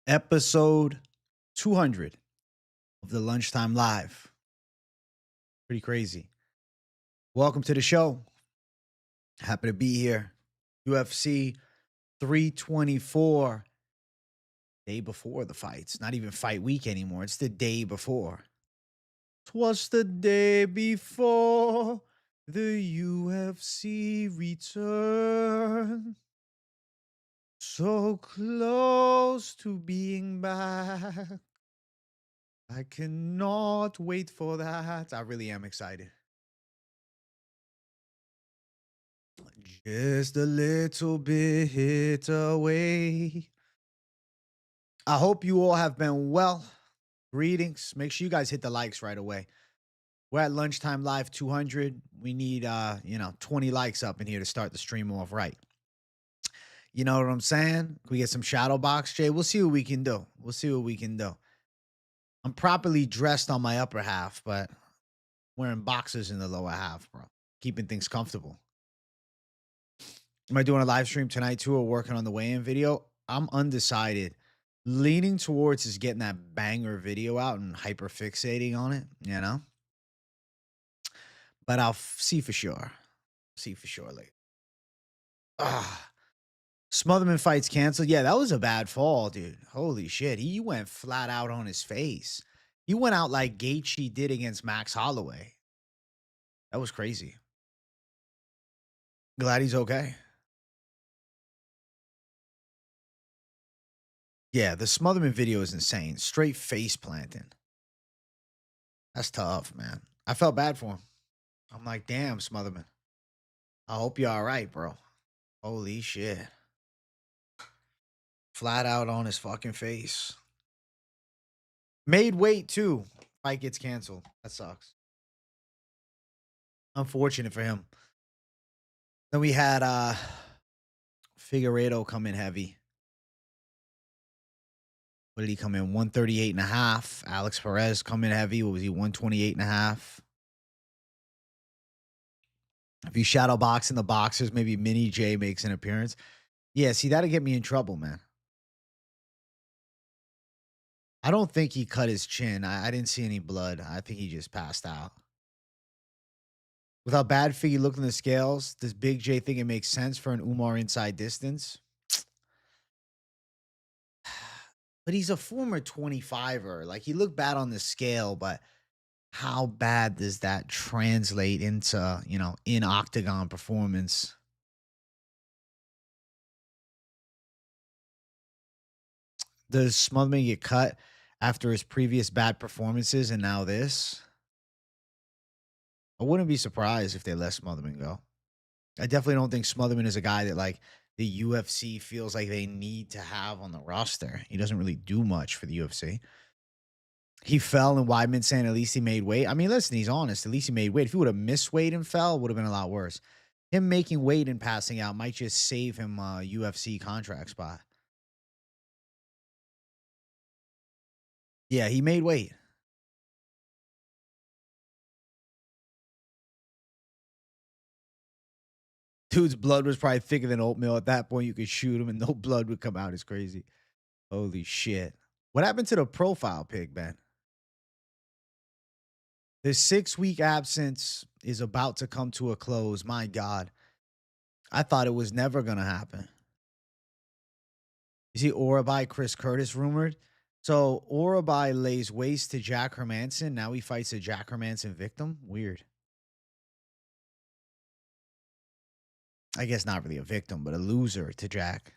Episode 200 of the Lunchtime Live. Pretty crazy. Welcome to the show. Happy to be here. UFC 324. Day before the fights. Not even fight week anymore. It's the day before. 'Twas the day before the UFC return. So close to being back. I cannot wait for that. I really am excited. Just a little bit away. I hope you all have been well. Greetings. Make sure you guys hit the likes right away. We're at Lunchtime Live 200. We need 20 likes up in here to start the stream off right. You know what I'm saying? Can we get some shadow box, Jay? We'll see what we can do. I'm properly dressed on my upper half, but wearing boxers in the lower half, bro. Keeping things comfortable. Am I doing a live stream tonight too or working on the weigh-in video? I'm undecided. Leaning towards is getting that banger video out and hyper fixating on it, you know? But I'll see for sure. See for sure later. Smotherman fights canceled. Yeah, that was a bad fall, dude. Holy shit. He went flat out on his face. He went out like Gaethje did against Max Holloway. That was crazy. Glad he's okay. Yeah, the Smotherman video is insane. Straight face planting. That's tough, man. I felt bad for him. I'm like, damn, Smotherman. I hope you're all right, bro. Holy shit. Flat out on his fucking face. Made weight, too. Fight gets canceled. That sucks. Unfortunate for him. Then we had Figueiredo come in heavy. What did he come in? 138.5. Alex Perez come in heavy. What was he? 128.5. If you shadow box in the boxers, maybe Mini J makes an appearance. Yeah, see, that'll get me in trouble, man. I don't think he cut his chin. I didn't see any blood. I think he just passed out. With how bad Figgy looked in the scales, does Big J think it makes sense for an Umar inside distance? But he's a former 25er. Like, he looked bad on the scale, but how bad does that translate into, in octagon performance? Does Smotherman get cut after his previous bad performances and now this? I wouldn't be surprised if they let Smotherman go. I definitely don't think Smotherman is a guy that, like, the UFC feels like they need to have on the roster. He doesn't really do much for the UFC. He fell, and Weidman saying at least he made weight. I mean, listen, he's honest. At least he made weight. If he would have missed weight and fell, it would have been a lot worse. Him making weight and passing out might just save him a UFC contract spot. Yeah, he made weight. Dude's blood was probably thicker than oatmeal. At that point, you could shoot him and no blood would come out. It's crazy. Holy shit. What happened to the profile pic, man? The 6-week absence is about to come to a close. My God. I thought it was never going to happen. You see Orabai, Chris Curtis rumored. So Orabai lays waste to Jack Hermanson. Now he fights a Jack Hermanson victim. Weird. I guess not really a victim, but a loser to Jack.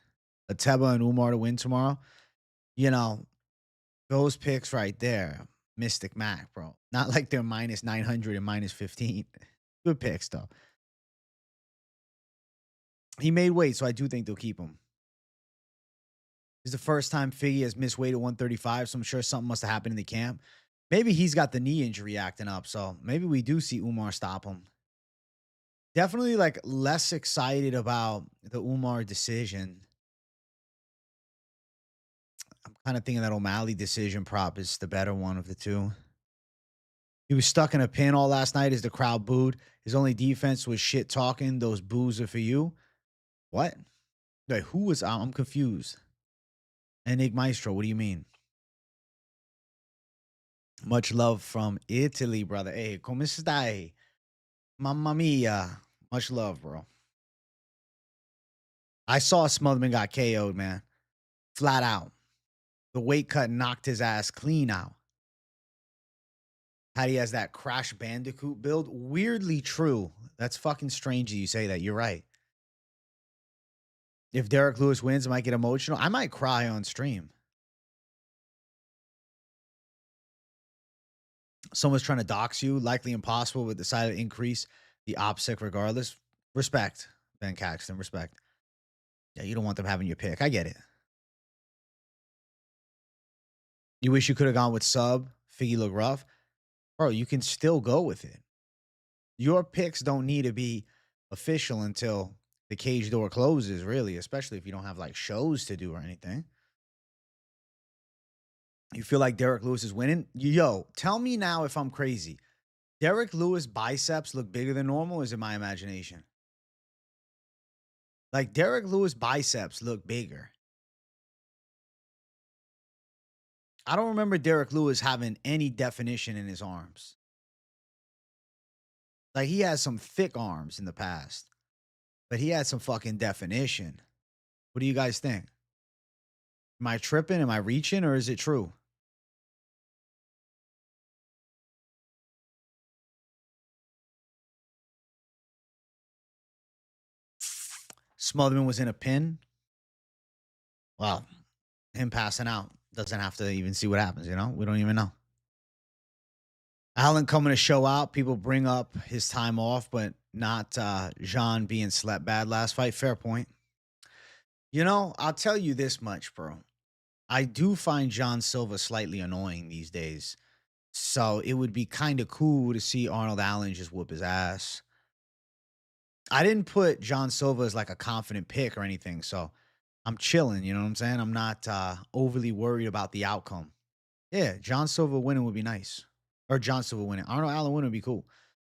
Ateba and Umar to win tomorrow. Those picks right there. Mystic Mac, bro. Not like they're minus 900 and minus 15. Good picks, though. He made weight, so I do think they'll keep him. It's the first time Figgy has missed weight at 135, so I'm sure something must have happened in the camp. Maybe he's got the knee injury acting up, so maybe we do see Umar stop him. Definitely, like, less excited about the Umar decision. I'm kind of thinking that O'Malley decision prop is the better one of the two. He was stuck in a pin all last night as the crowd booed. His only defense was shit talking. Those boos are for you. What? Wait, who was? I'm confused. Enig Maestro, what do you mean? Much love from Italy, brother. Hey, come stai? Mamma mia. Much love, bro. I saw Smotherman got KO'd, man. Flat out. The weight cut knocked his ass clean out. How he has that Crash Bandicoot build. Weirdly true. That's fucking strange that you say that. You're right. If Derek Lewis wins, I might get emotional. I might cry on stream. Someone's trying to dox you, likely impossible, but decided to increase the OPSEC regardless. Respect, Ben Caxton. Respect. Yeah, you don't want them having your pick. I get it. You wish you could have gone with sub. Figgy look rough. Bro, you can still go with it. Your picks don't need to be official until the cage door closes, really, especially if you don't have like shows to do or anything. You feel like Derek Lewis is winning? Yo, tell me now if I'm crazy. Derek Lewis biceps look bigger than normal, or is it my imagination? Like Derek Lewis biceps look bigger. I don't remember Derek Lewis having any definition in his arms. Like he has some thick arms in the past, but he had some fucking definition. What do you guys think? Am I tripping? Am I reaching, or is it true? Smotherman was in a pin. Well, him passing out doesn't have to even see what happens, you know? We don't even know. Allen coming to show out. People bring up his time off, but not Jean being slept bad last fight. Fair point. You know, I'll tell you this much, bro. I do find John Silva slightly annoying these days. So it would be kind of cool to see Arnold Allen just whoop his ass. I didn't put John Silva as like a confident pick or anything. So I'm chilling. You know what I'm saying? I'm not overly worried about the outcome. Yeah, John Silva winning would be nice. Or John Silva winning. Arnold Allen winning would be cool.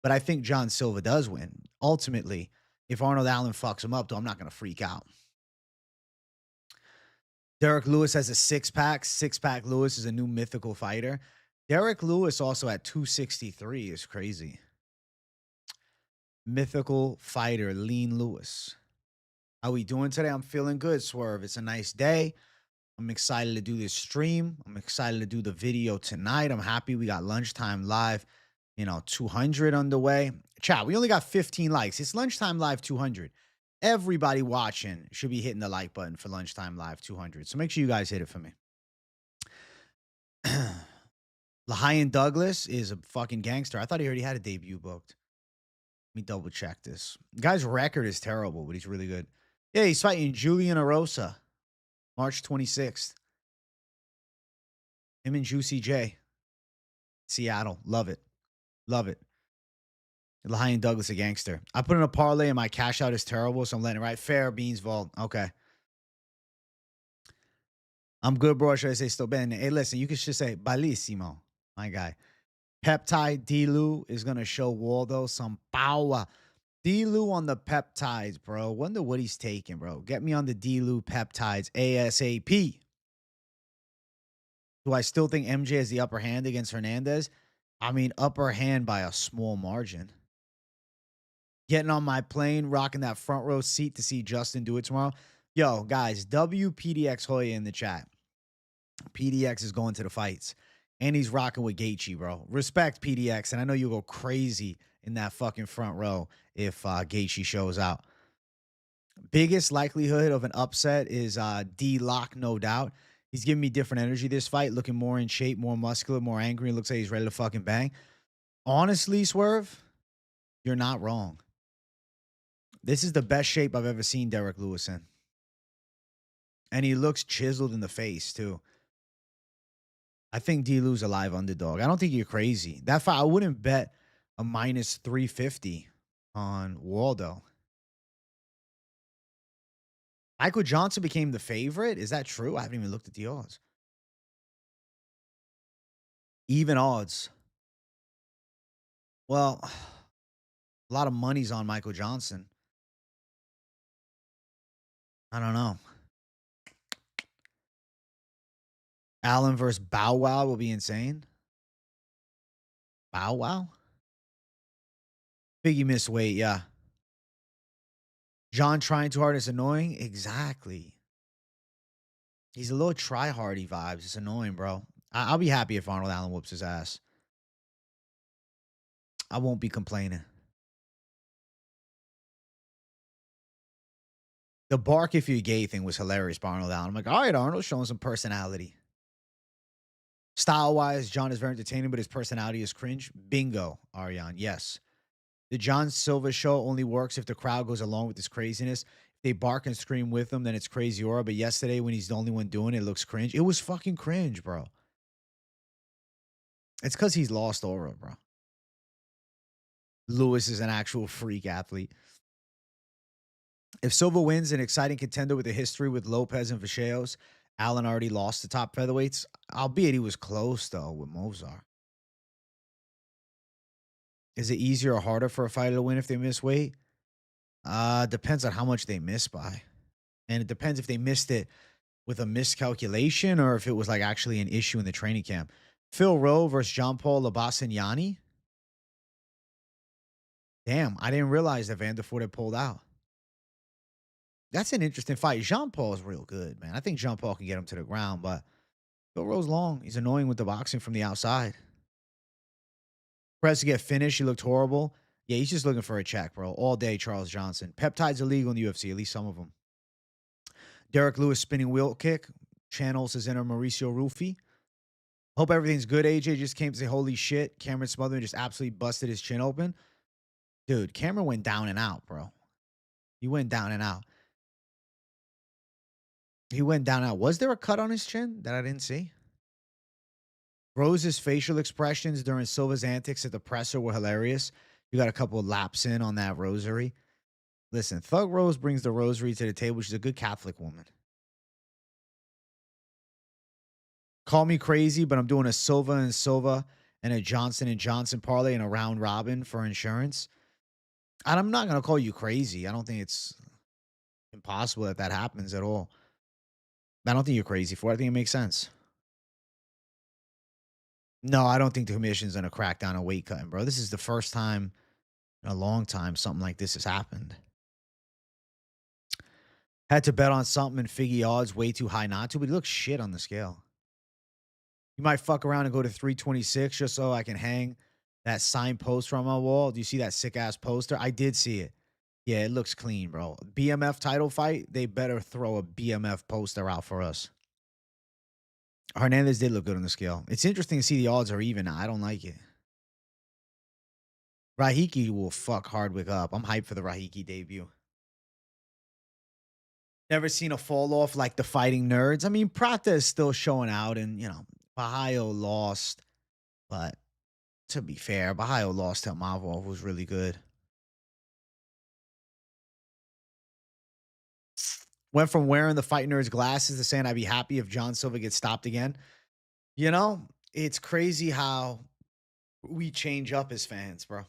But I think John Silva does win. Ultimately, if Arnold Allen fucks him up, though, I'm not going to freak out. Derek Lewis has a six pack. Six pack Lewis is a new mythical fighter. Derek Lewis also at 263 is crazy. Mythical fighter, Lean Lewis. How we doing today? I'm feeling good, Swerve. It's a nice day. I'm excited to do this stream. I'm excited to do the video tonight. I'm happy we got lunchtime live, 200 underway. Chat, we only got 15 likes. It's lunchtime live 200. Everybody watching should be hitting the like button for lunchtime live 200. So make sure you guys hit it for me. Lahian Douglas is a fucking gangster. I thought he already had a debut booked. Let me double check this. The guy's record is terrible, but he's really good. Yeah, he's fighting Julian Arosa, March 26th. Him and Juicy J. Seattle. Love it. Love it. Lahian Douglas, a gangster. I put in a parlay and my cash out is terrible, so I'm letting it ride. Fair, Beans Vault. Okay. I'm good, bro. Should I say still bene? Hey, listen, you could just say bellissimo, my guy. Peptide D-Lou is going to show Waldo some power. D-Lou on the peptides, bro. Wonder what he's taking, bro. Get me on the D-Lou peptides ASAP. Do I still think MJ has the upper hand against Hernandez? I mean, upper hand by a small margin. Getting on my plane, rocking that front row seat to see Justin do it tomorrow. Yo, guys, WPDX Hoya in the chat. PDX is going to the fights. And he's rocking with Gaethje, bro. Respect PDX. And I know you'll go crazy in that fucking front row if Gaethje shows out. Biggest likelihood of an upset is D-Lock, no doubt. He's giving me different energy this fight, looking more in shape, more muscular, more angry. Looks like he's ready to fucking bang. Honestly, Swerve, you're not wrong. This is the best shape I've ever seen Derek Lewis in. And he looks chiseled in the face, too. I think D-Lou's a live underdog. I don't think you're crazy. That fight, I wouldn't bet a minus 350 on Waldo. Michael Johnson became the favorite? Is that true? I haven't even looked at the odds. Even odds. Well, a lot of money's on Michael Johnson. I don't know. Allen versus Bow Wow will be insane. Bow Wow? Biggie missed weight, yeah. John trying too hard is annoying? Exactly. He's a little try-hardy vibes. It's annoying, bro. I'll be happy if Arnold Allen whoops his ass. I won't be complaining. The bark if you're gay thing was hilarious by Arnold Allen. I'm like, all right, Arnold, showing some personality. Style-wise, John is very entertaining, but his personality is cringe. Bingo, Ariane. Yes. The John Silva show only works if the crowd goes along with this craziness. If they bark and scream with him, then it's crazy aura. But yesterday, when he's the only one doing it, it looks cringe. It was fucking cringe, bro. It's because he's lost aura, bro. Lewis is an actual freak athlete. If Silva wins, an exciting contender with a history with Lopez and Vacheios. Allen already lost the top featherweights, albeit he was close, though, with Mozart. Is it easier or harder for a fighter to win if they miss weight? Depends on how much they miss by. And it depends if they missed it with a miscalculation or if it was like actually an issue in the training camp. Phil Rowe versus John Paul Labassignani. Damn, I didn't realize that Vanderford had pulled out. That's an interesting fight. Jean Paul is real good, man. I think Jean Paul can get him to the ground, but Phil Rowe's long. He's annoying with the boxing from the outside. Press to get finished. He looked horrible. Yeah, he's just looking for a check, bro. All day, Charles Johnson. Peptide's illegal in the UFC, at least some of them. Derek Lewis spinning wheel kick. Channels his inner Mauricio Rufy. Hope everything's good. AJ just came to say, holy shit. Cameron Smotherman just absolutely busted his chin open. Dude, Cameron went down and out, bro. He went down and out. He went down and out. Was there a cut on his chin that I didn't see? Rose's facial expressions during Silva's antics at the presser were hilarious. You got a couple of laps in on that rosary. Listen, Thug Rose brings the rosary to the table. She's a good Catholic woman. Call me crazy, but I'm doing a Silva and a Johnson and Johnson parlay and a round robin for insurance. And I'm not going to call you crazy. I don't think it's impossible that happens at all. I don't think you're crazy for it. I think it makes sense. No, I don't think the commission's going to crack down on weight cutting, bro. This is the first time in a long time something like this has happened. Had to bet on something and figure odds way too high not to, but he looks shit on the scale. You might fuck around and go to 326 just so I can hang that signed poster on my wall. Do you see that sick ass poster? I did see it. Yeah, it looks clean, bro. BMF title fight, they better throw a BMF poster out for us. Hernandez did look good on the scale. It's interesting to see the odds are even. I don't like it. Rahiki will fuck Hardwick up. I'm hyped for the Rahiki debut. Never seen a fall off like the Fighting Nerds. I mean, Prata is still showing out, and, you know, Bahio lost. But to be fair, Bahio lost to Mavov, was really good. Went from wearing the Fight Nerds glasses to saying I'd be happy if John Silva gets stopped again. You know, it's crazy how we change up as fans, bro.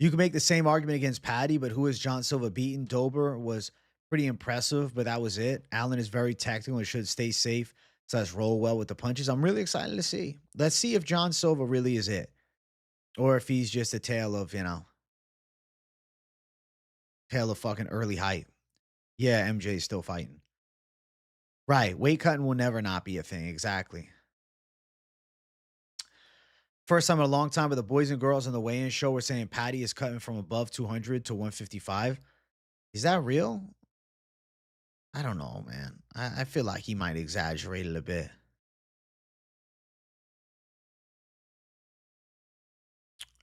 You can make the same argument against Patty, but who has John Silva beaten? Dober was pretty impressive, but that was it. Allen is very tactical and should stay safe, so let's roll well with the punches. I'm really excited to see. Let's see if John Silva really is it, or if he's just a tale of, you know, tale of fucking early hype. Yeah, MJ is still fighting. Right. Weight cutting will never not be a thing. Exactly. First time in a long time, but the boys and girls on the weigh-in show were saying Patty is cutting from above 200 to 155. Is that real? I don't know, man. I feel like he might exaggerate it a bit.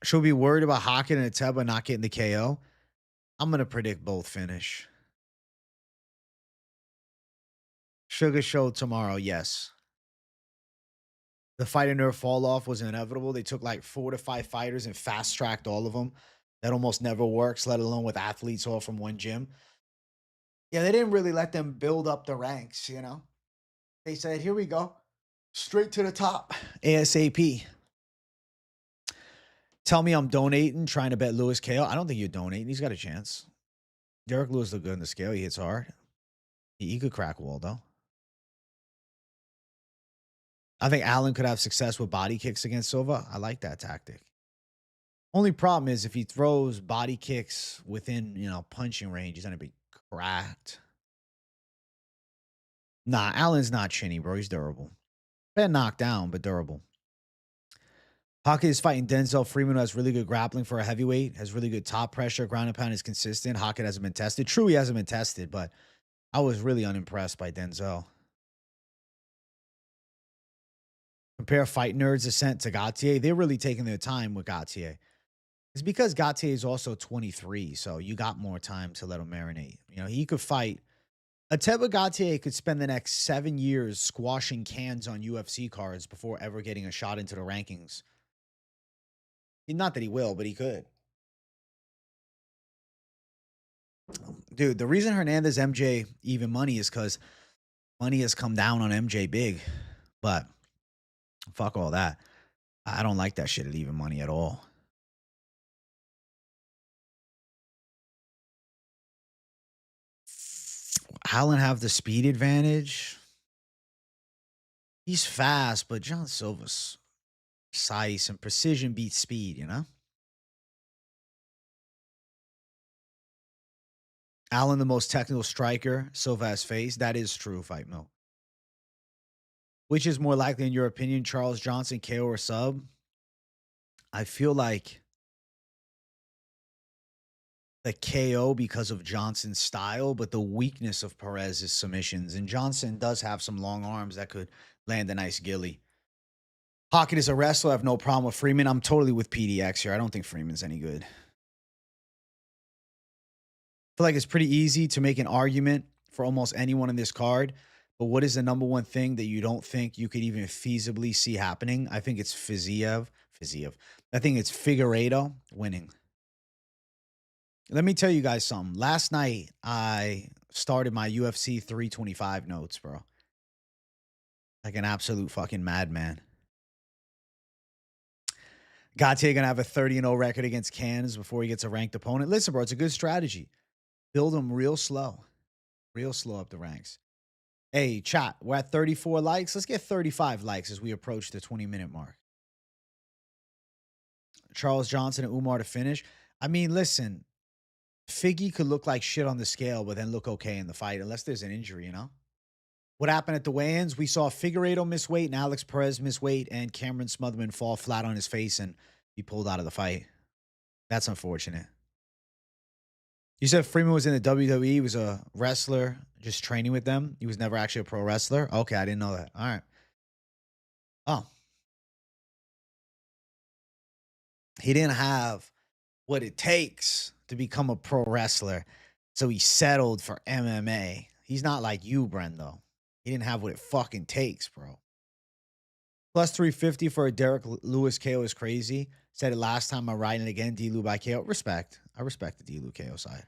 Should we be worried about Hockett and Ateba not getting the KO? I'm going to predict both finish. Sugar Show tomorrow, yes. The fighter nerve fall off was inevitable. They took like 4 to 5 fighters and fast tracked all of them. That almost never works, let alone with athletes all from one gym. Yeah, they didn't really let them build up the ranks, you know? They said, here we go. Straight to the top. ASAP. Tell me I'm donating, trying to bet Lewis KO. I don't think you're donating. He's got a chance. Derek Lewis looked good in the scale. He hits hard. He could crack Waldo. I think Allen could have success with body kicks against Silva. I like that tactic. Only problem is if he throws body kicks within, punching range, he's gonna be cracked. Nah, Allen's not chinny, bro. He's durable. Been knocked down, but durable. Hockey is fighting Denzel Freeman, who has really good grappling for a heavyweight, has really good top pressure, ground and pound is consistent. Hockey hasn't been tested. True, he hasn't been tested, but I was really unimpressed by Denzel. Compare Fight Nerds Ascent to Gaethje. They're really taking their time with Gaethje. It's because Gaethje is also 23, so you got more time to let him marinate. He could fight. Ateba Gaethje could spend the next 7 years squashing cans on UFC cards before ever getting a shot into the rankings. Not that he will, but he could. Dude, the reason Hernandez MJ even money is because money has come down on MJ big. But fuck all that. I don't like that shit at even money at all. Allen have the speed advantage. He's fast, but John Silva's precise and precision beats speed, Allen, the most technical striker Silva has faced. That is true, Fight Mill. Which is more likely, in your opinion, Charles Johnson, KO, or sub? I feel like the KO because of Johnson's style, but the weakness of Perez is submissions. And Johnson does have some long arms that could land a nice gilly. Hockett is a wrestler. I have no problem with Freeman. I'm totally with PDX here. I don't think Freeman's any good. I feel like it's pretty easy to make an argument for almost anyone in this card. But what is the number one thing that you don't think you could even feasibly see happening? I think it's Fiziev. I think it's Figueiredo winning. Let me tell you guys something. Last night, I started my UFC 325 notes, bro. Like an absolute fucking madman. Gaethje gonna have a 30-0 record against Cans before he gets a ranked opponent. Listen, bro, it's a good strategy. Build him real slow up the ranks. Hey, chat, we're at 34 likes. Let's get 35 likes as we approach the 20-minute mark. Charles Johnson and Umar to finish. I mean, listen, Figgy could look like shit on the scale, but then look okay in the fight, unless there's an injury, What happened at the weigh-ins? We saw Figueiredo miss weight and Alex Perez miss weight, and Cameron Smotherman fall flat on his face and be pulled out of the fight. That's unfortunate. You said Freeman was in the WWE. He was a wrestler just training with them. He was never actually a pro wrestler. Okay, I didn't know that. All right. Oh. He didn't have what it takes to become a pro wrestler, so he settled for MMA. He's not like you, Brendo. He didn't have what it fucking takes, bro. Plus 350 for a Derek Lewis KO is crazy. Said it last time. I'm riding it again. D-Lou by KO. Respect. I respect the D-Lou KO side.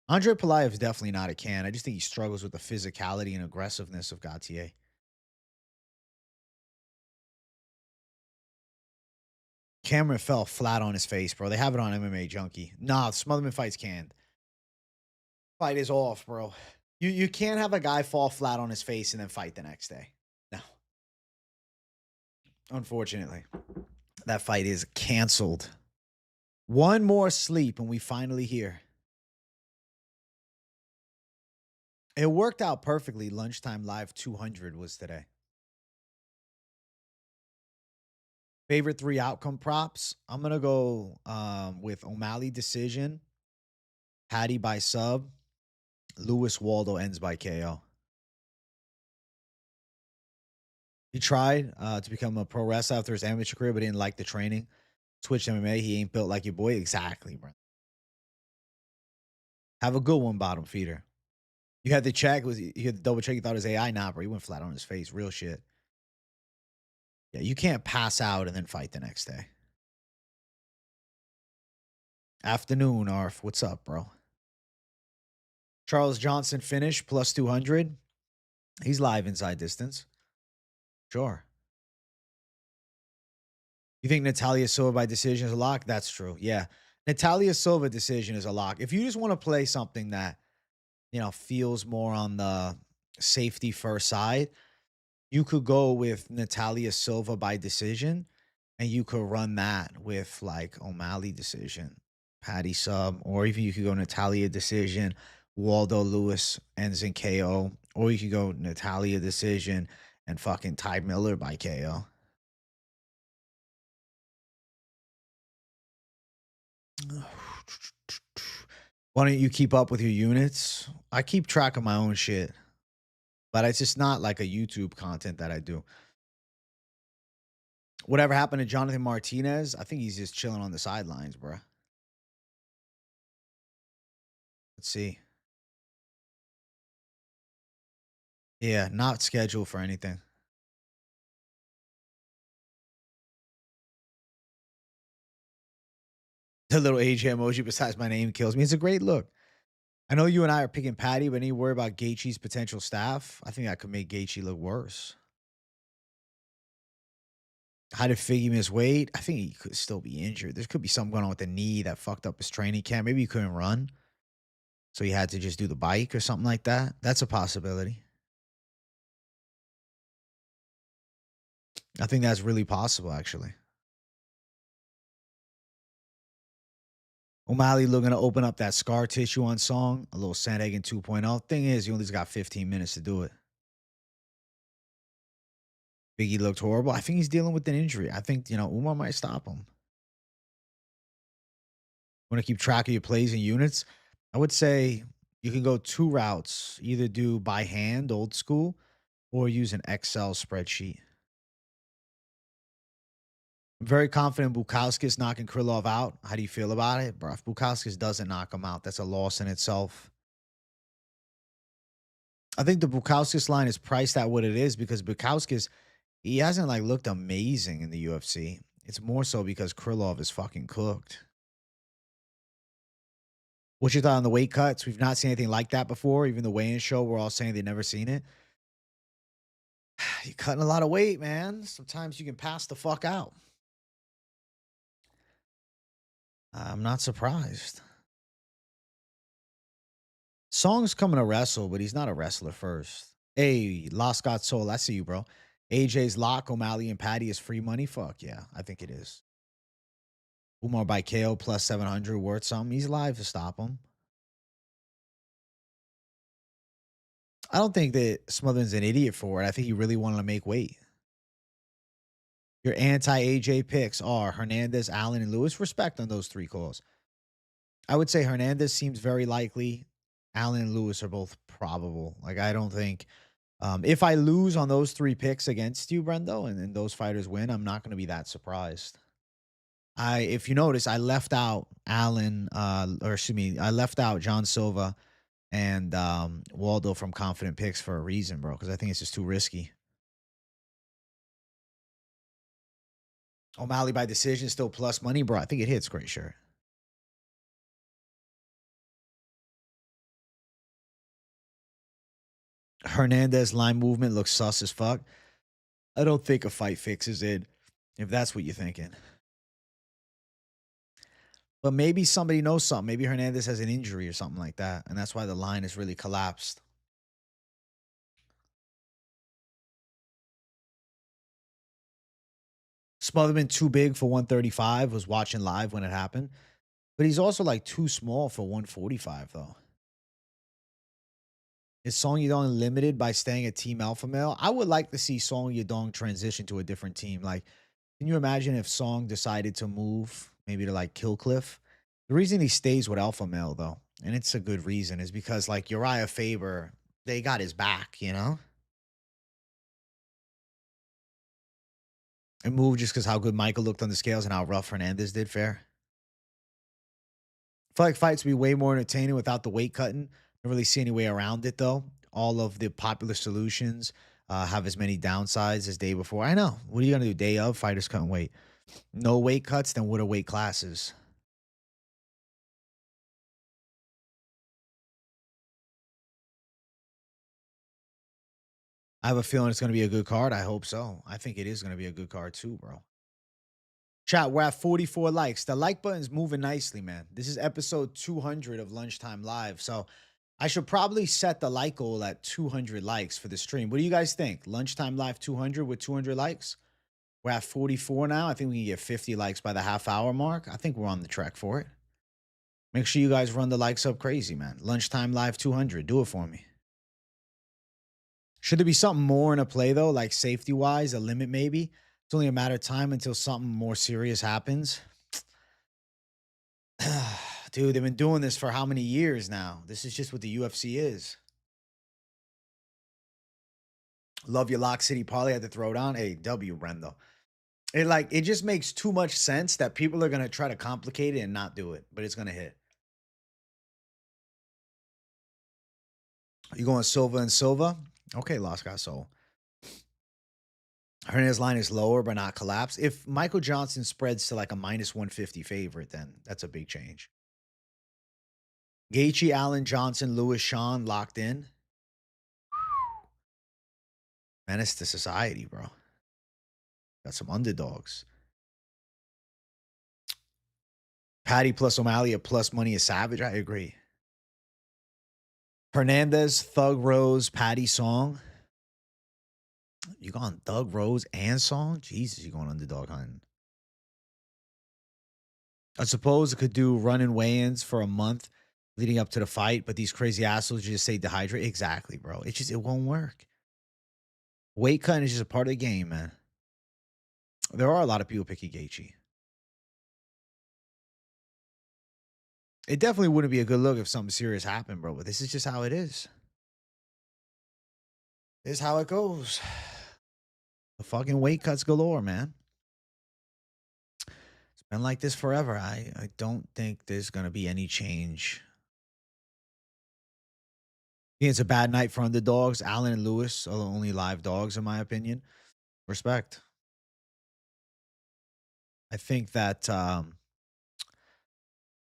Andre Pelayev is definitely not a can. I just think he struggles with the physicality and aggressiveness of Gaethje. Cameron fell flat on his face, bro. They have it on MMA Junkie. Nah, Smotherman fight's canned. Fight is off, bro. You can't have a guy fall flat on his face and then fight the next day. No. Unfortunately, that fight is canceled. One more sleep and we finally here. It worked out perfectly. Lunchtime Live 200 was today. Favorite 3 outcome props? I'm going to go with O'Malley decision, Patty by sub, Lewis Waldo ends by KO. He tried to become a pro wrestler after his amateur career, but didn't like the training. Switch MMA. He ain't built like your boy. Exactly, bro. Have a good one, bottom feeder. You had to check. You had to double check. You thought it was AI? Nah, bro. He went flat on his face. Real shit. Yeah, you can't pass out and then fight the next day. Afternoon, Arf. What's up, bro? Charles Johnson finish plus 200. He's live inside distance. Sure. You think Natalia Silva by decision is a lock? That's true. Yeah. Natalia Silva decision is a lock. If you just want to play something that, feels more on the safety first side, You could go with Natalia Silva by decision, and you could run that with like O'Malley decision, Patty sub, or even you could go Natalia decision, Waldo Lewis ends in KO, or you could go Natalia decision and fucking Ty Miller by KO. Why don't you keep up with your units? I keep track of my own shit, but it's just not like a YouTube content that I do. Whatever happened to Jonathan Martinez? I think he's just chilling on the sidelines, bro. Let's see. Yeah, not scheduled for anything. The little AJ emoji besides my name kills me. It's a great look. I know you and I are picking Patty, but any worry about Gaethje's potential staff? I think that could make Gaethje look worse. How did Figgy miss weight? I think he could still be injured. There could be something going on with the knee that fucked up his training camp. Maybe he couldn't run, so he had to just do the bike or something like that. That's a possibility. I think that's really possible, actually. O'Malley looking to open up that scar tissue on Song, a little Sandhagen 2.0. Thing is, you only got 15 minutes to do it. Biggie looked horrible. I think he's dealing with an injury. I think, Umar might stop him. Want to keep track of your plays and units? I would say you can go two routes. Either do by hand, old school, or use an Excel spreadsheet. I'm very confident Bukowskis knocking Krylov out. How do you feel about it? Bro, if Bukowskis doesn't knock him out, that's a loss in itself. I think the Bukowskis line is priced at what it is because Bukowskis, he hasn't like looked amazing in the UFC. It's more so because Krylov is fucking cooked. What's your thought on the weight cuts? We've not seen anything like that before. Even the weigh-in show, we're all saying they've never seen it. You're cutting a lot of weight, man. Sometimes you can pass the fuck out. I'm not surprised. Song's coming to wrestle, but he's not a wrestler first. Hey, Lost God Soul, I see you, bro. AJ's lock, O'Malley and Patty is free money. Fuck yeah, I think it is. Umar by KO plus 700 worth something. He's live to stop him. I don't think that Smotherman's an idiot for it. I think he really wanted to make weight. Your anti AJ picks are Hernandez, Allen, and Lewis. Respect on those three calls. I would say Hernandez seems very likely. Allen and Lewis are both probable. Like, I don't think if I lose on those three picks against you, Brendo, and then those fighters win, I'm not going to be that surprised. If you notice, I left out Allen, I left out John Silva and Waldo from confident picks for a reason, bro, because I think it's just too risky. O'Malley by decision, still plus money, bro. I think it hits. Great shirt. Hernandez line movement looks sus as fuck. I don't think a fight fixes it, if that's what you're thinking. But maybe somebody knows something. Maybe Hernandez has an injury or something like that, and that's why the line has really collapsed. Smotherman too big for 135. Was watching live when it happened, but he's also like too small for 145 though. Is Song Yadong limited by staying at Team Alpha Male? I would like to see Song Yadong transition to a different team. Like, can you imagine if Song decided to move maybe to like Killcliff? The reason he stays with Alpha Male though, and it's a good reason, is because like Uriah Faber, they got his back, and moved just because how good Michael looked on the scales and how rough Hernandez did. Fair. I feel like fights would be way more entertaining without the weight cutting. Don't really see any way around it though. All of the popular solutions have as many downsides as day before. I know. What are you gonna do? Day of fighters cutting weight. No weight cuts. Then what are weight classes? I have a feeling it's gonna be a good card. I hope so. I think it is gonna be a good card too, bro. Chat, we're at 44 likes. The like button's moving nicely, man. This is episode 200 of Lunchtime Live. So I should probably set the like goal at 200 likes for the stream. What do you guys think? Lunchtime live 200 with 200 likes? We're at 44 now. I think we can get 50 likes by the half hour mark. I think we're on the track for it. Make sure you guys run the likes up crazy, man. Lunchtime live 200. Do it for me. Should there be something more in a play, though, like safety wise, a limit maybe? It's only a matter of time until something more serious happens. Dude, they've been doing this for how many years now? This is just what the UFC is. Love your Lock City Parlay had to throw down. Hey, W, Brendo. It just makes too much sense that people are gonna try to complicate it and not do it, but it's gonna hit. You going Silva and Silva? Okay, Lost Got Soul. Hernandez line is lower, but not collapsed. If Michael Johnson spreads to like a minus 150 favorite, then that's a big change. Gaethje, Allen, Johnson, Lewis, Sean locked in. Menace to society, bro. Got some underdogs. Patty plus O'Malley at plus money is savage. I agree. Hernandez, Thug Rose, Patty Song. You going Thug Rose and Song? Jesus, you going underdog hunting. I suppose it could do run-in weigh-ins for a month leading up to the fight, but these crazy assholes just say dehydrate. Exactly, bro. It won't work. Weight cutting is just a part of the game, man. There are a lot of people picking Gaethje. It definitely wouldn't be a good look if something serious happened, bro, but this is just how it is. This is how it goes. The fucking weight cuts galore, man. It's been like this forever. I don't think there's going to be any change. I think it's a bad night for underdogs. Allen and Lewis are the only live dogs, in my opinion. Respect. I think that if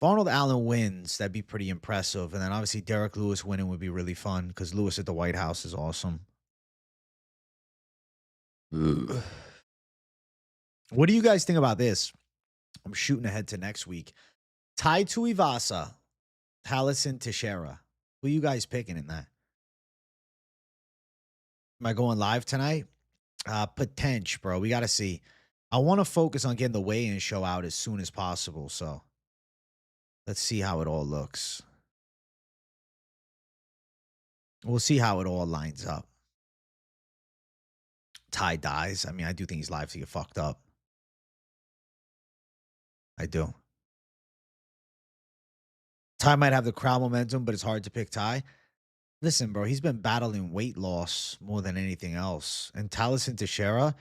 Arnold Allen wins, that'd be pretty impressive. And then obviously Derek Lewis winning would be really fun because Lewis at the White House is awesome. Ugh. What do you guys think about this? I'm shooting ahead to next week. Tai Tuivasa, Taliesin Teixeira. Who you guys picking in that? Am I going live tonight? Potential, bro. We got to see. I want to focus on getting the weigh-in show out as soon as possible. So let's see how it all looks. We'll see how it all lines up. Ty dies. I mean, I do think he's live to get fucked up. I do. Ty might have the crowd momentum, but it's hard to pick Ty. Listen, bro, he's been battling weight loss more than anything else. And Taliesin Teixeira,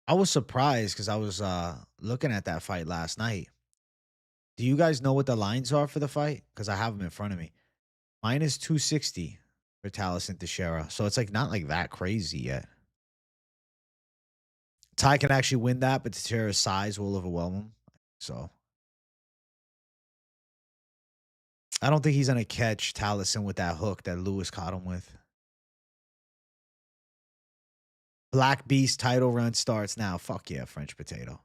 I was surprised because I was looking at that fight last night. Do you guys know what the lines are for the fight? Because I have them in front of me. Minus 260 for Taliesin Teixeira. So it's like not like that crazy yet. Ty can actually win that, but Teixeira's size will overwhelm him. So I don't think he's going to catch Taliesin with that hook that Lewis caught him with. Black Beast title run starts now. Fuck yeah, French potato.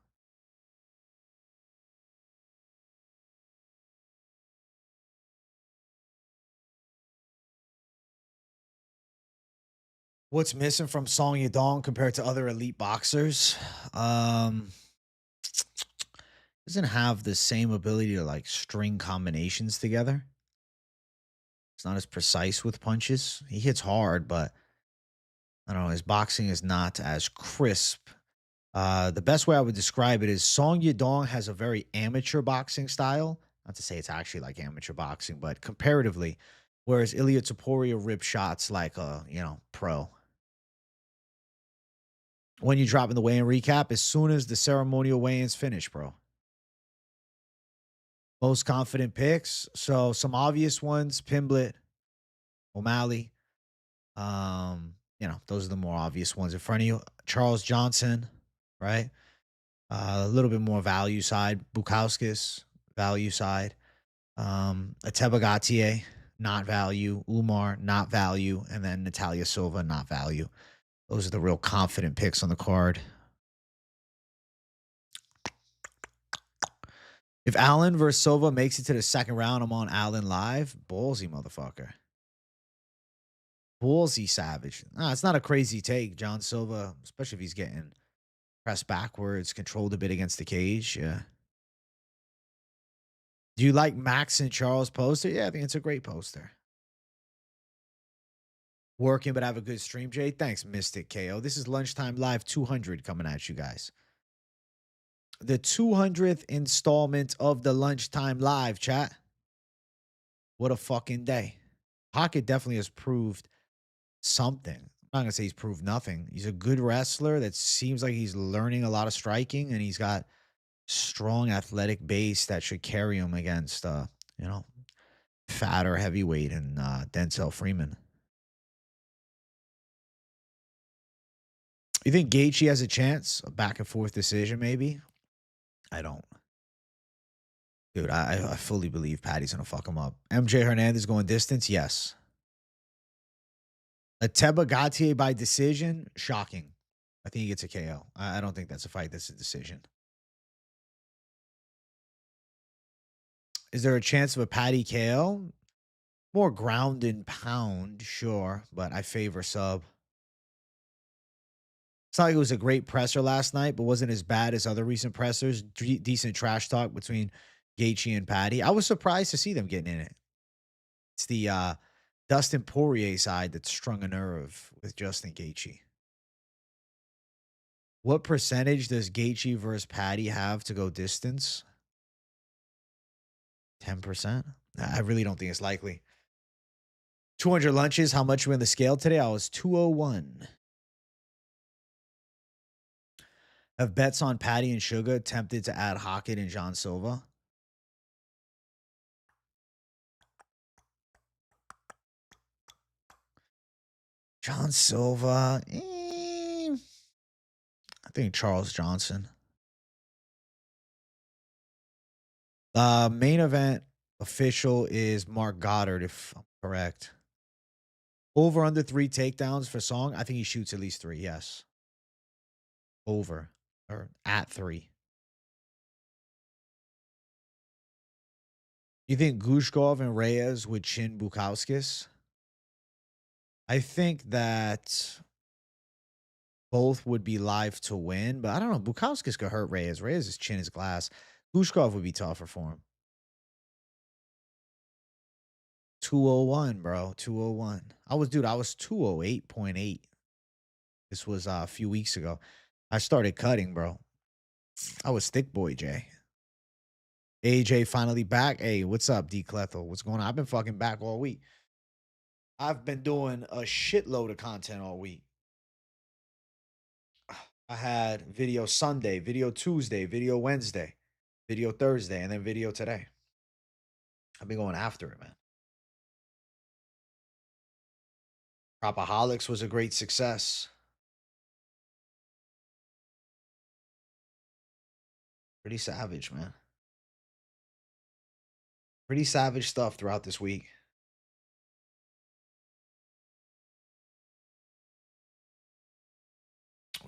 What's missing from Song Yadong compared to other elite boxers? Doesn't have the same ability to like string combinations together. It's not as precise with punches. He hits hard, but I don't know. His boxing is not as crisp. The best way I would describe it is Song Yadong has a very amateur boxing style. Not to say it's actually like amateur boxing, but comparatively, whereas Ilia Topuria rips shots like a pro. When you drop in the weigh-in recap, as soon as the ceremonial weigh-ins finish, bro. Most confident picks. So some obvious ones: Pimblett, O'Malley. Those are the more obvious ones in front of you. Charles Johnson, right? A little bit more value side. Bukowskis, value side. Ateba Gaethje, not value. Umar, not value. And then Natalia Silva, not value. Those are the real confident picks on the card. If Allen versus Silva makes it to the second round, I'm on Allen live. Ballsy, motherfucker. Ballsy Savage. Nah, it's not a crazy take. John Silva, especially if he's getting pressed backwards, controlled a bit against the cage. Yeah. Do you like Max and Charles poster? Yeah, I think it's a great poster. Working, but have a good stream, Jay. Thanks, Mystic KO. This is Lunchtime Live 200 coming at you guys. The 200th installment of the Lunchtime Live, chat. What a fucking day. Pocket definitely has proved something. I'm not going to say he's proved nothing. He's a good wrestler that seems like he's learning a lot of striking, and he's got strong athletic base that should carry him against, you know, fatter heavyweight and Denzel Freeman. You think Gaethje has a chance? A back and forth decision, maybe? I don't. Dude, I fully believe Patty's going to fuck him up. MJ Hernandez going distance? Yes. Ateba Gaethje by decision? Shocking. I think he gets a KO. I don't think that's a fight. That's a decision. Is there a chance of a Patty KO? More ground and pound, sure, but I favor sub. It's not like it was a great presser last night, but wasn't as bad as other recent pressers. Decent trash talk between Gaethje and Patty. I was surprised to see them getting in it. It's the Dustin Poirier side that strung a nerve with Justin Gaethje. What percentage does Gaethje versus Patty have to go distance? 10%? I really don't think it's likely. 200 lunches. How much were in the scale today? I was 201. Have bets on Patty and Sugar attempted to add Hockett and John Silva? John Silva. I think Charles Johnson. Main event official is Mark Goddard, if I'm correct. Over under 3 takedowns for Song. I think he shoots at least 3. Yes. Over or at 3. You think Gushkov and Reyes would chin Bukowskis? I think that both would be live to win, but I don't know. Bukowskis could hurt Reyes. Reyes' chin is glass. Gushkov would be tougher for him. 201, bro. 201. I was 208.8. This was a few weeks ago. I started cutting, bro. I was thick boy, Jay. AJ finally back. Hey, what's up, D Clethel? What's going on? I've been fucking back all week. I've been doing a shitload of content all week. I had video Sunday, video Tuesday, video Wednesday, video Thursday, and then video today. I've been going after it, man. Propaholics was a great success. Pretty savage, man. Pretty savage stuff throughout this week.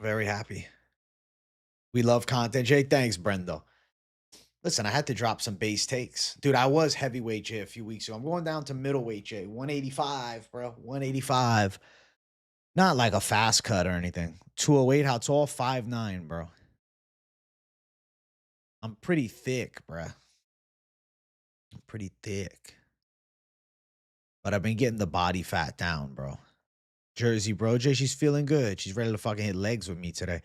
Very happy. We love content. Jay, thanks, Brendo. Listen, I had to drop some base takes. Dude, I was heavyweight Jay a few weeks ago. I'm going down to middleweight Jay. 185, bro. 185. Not like a fast cut or anything. 208, how tall? 5'9", bro. I'm pretty thick, bro. I'm pretty thick. But I've been getting the body fat down, bro. Jersey, bro. Jay, she's feeling good. She's ready to fucking hit legs with me today.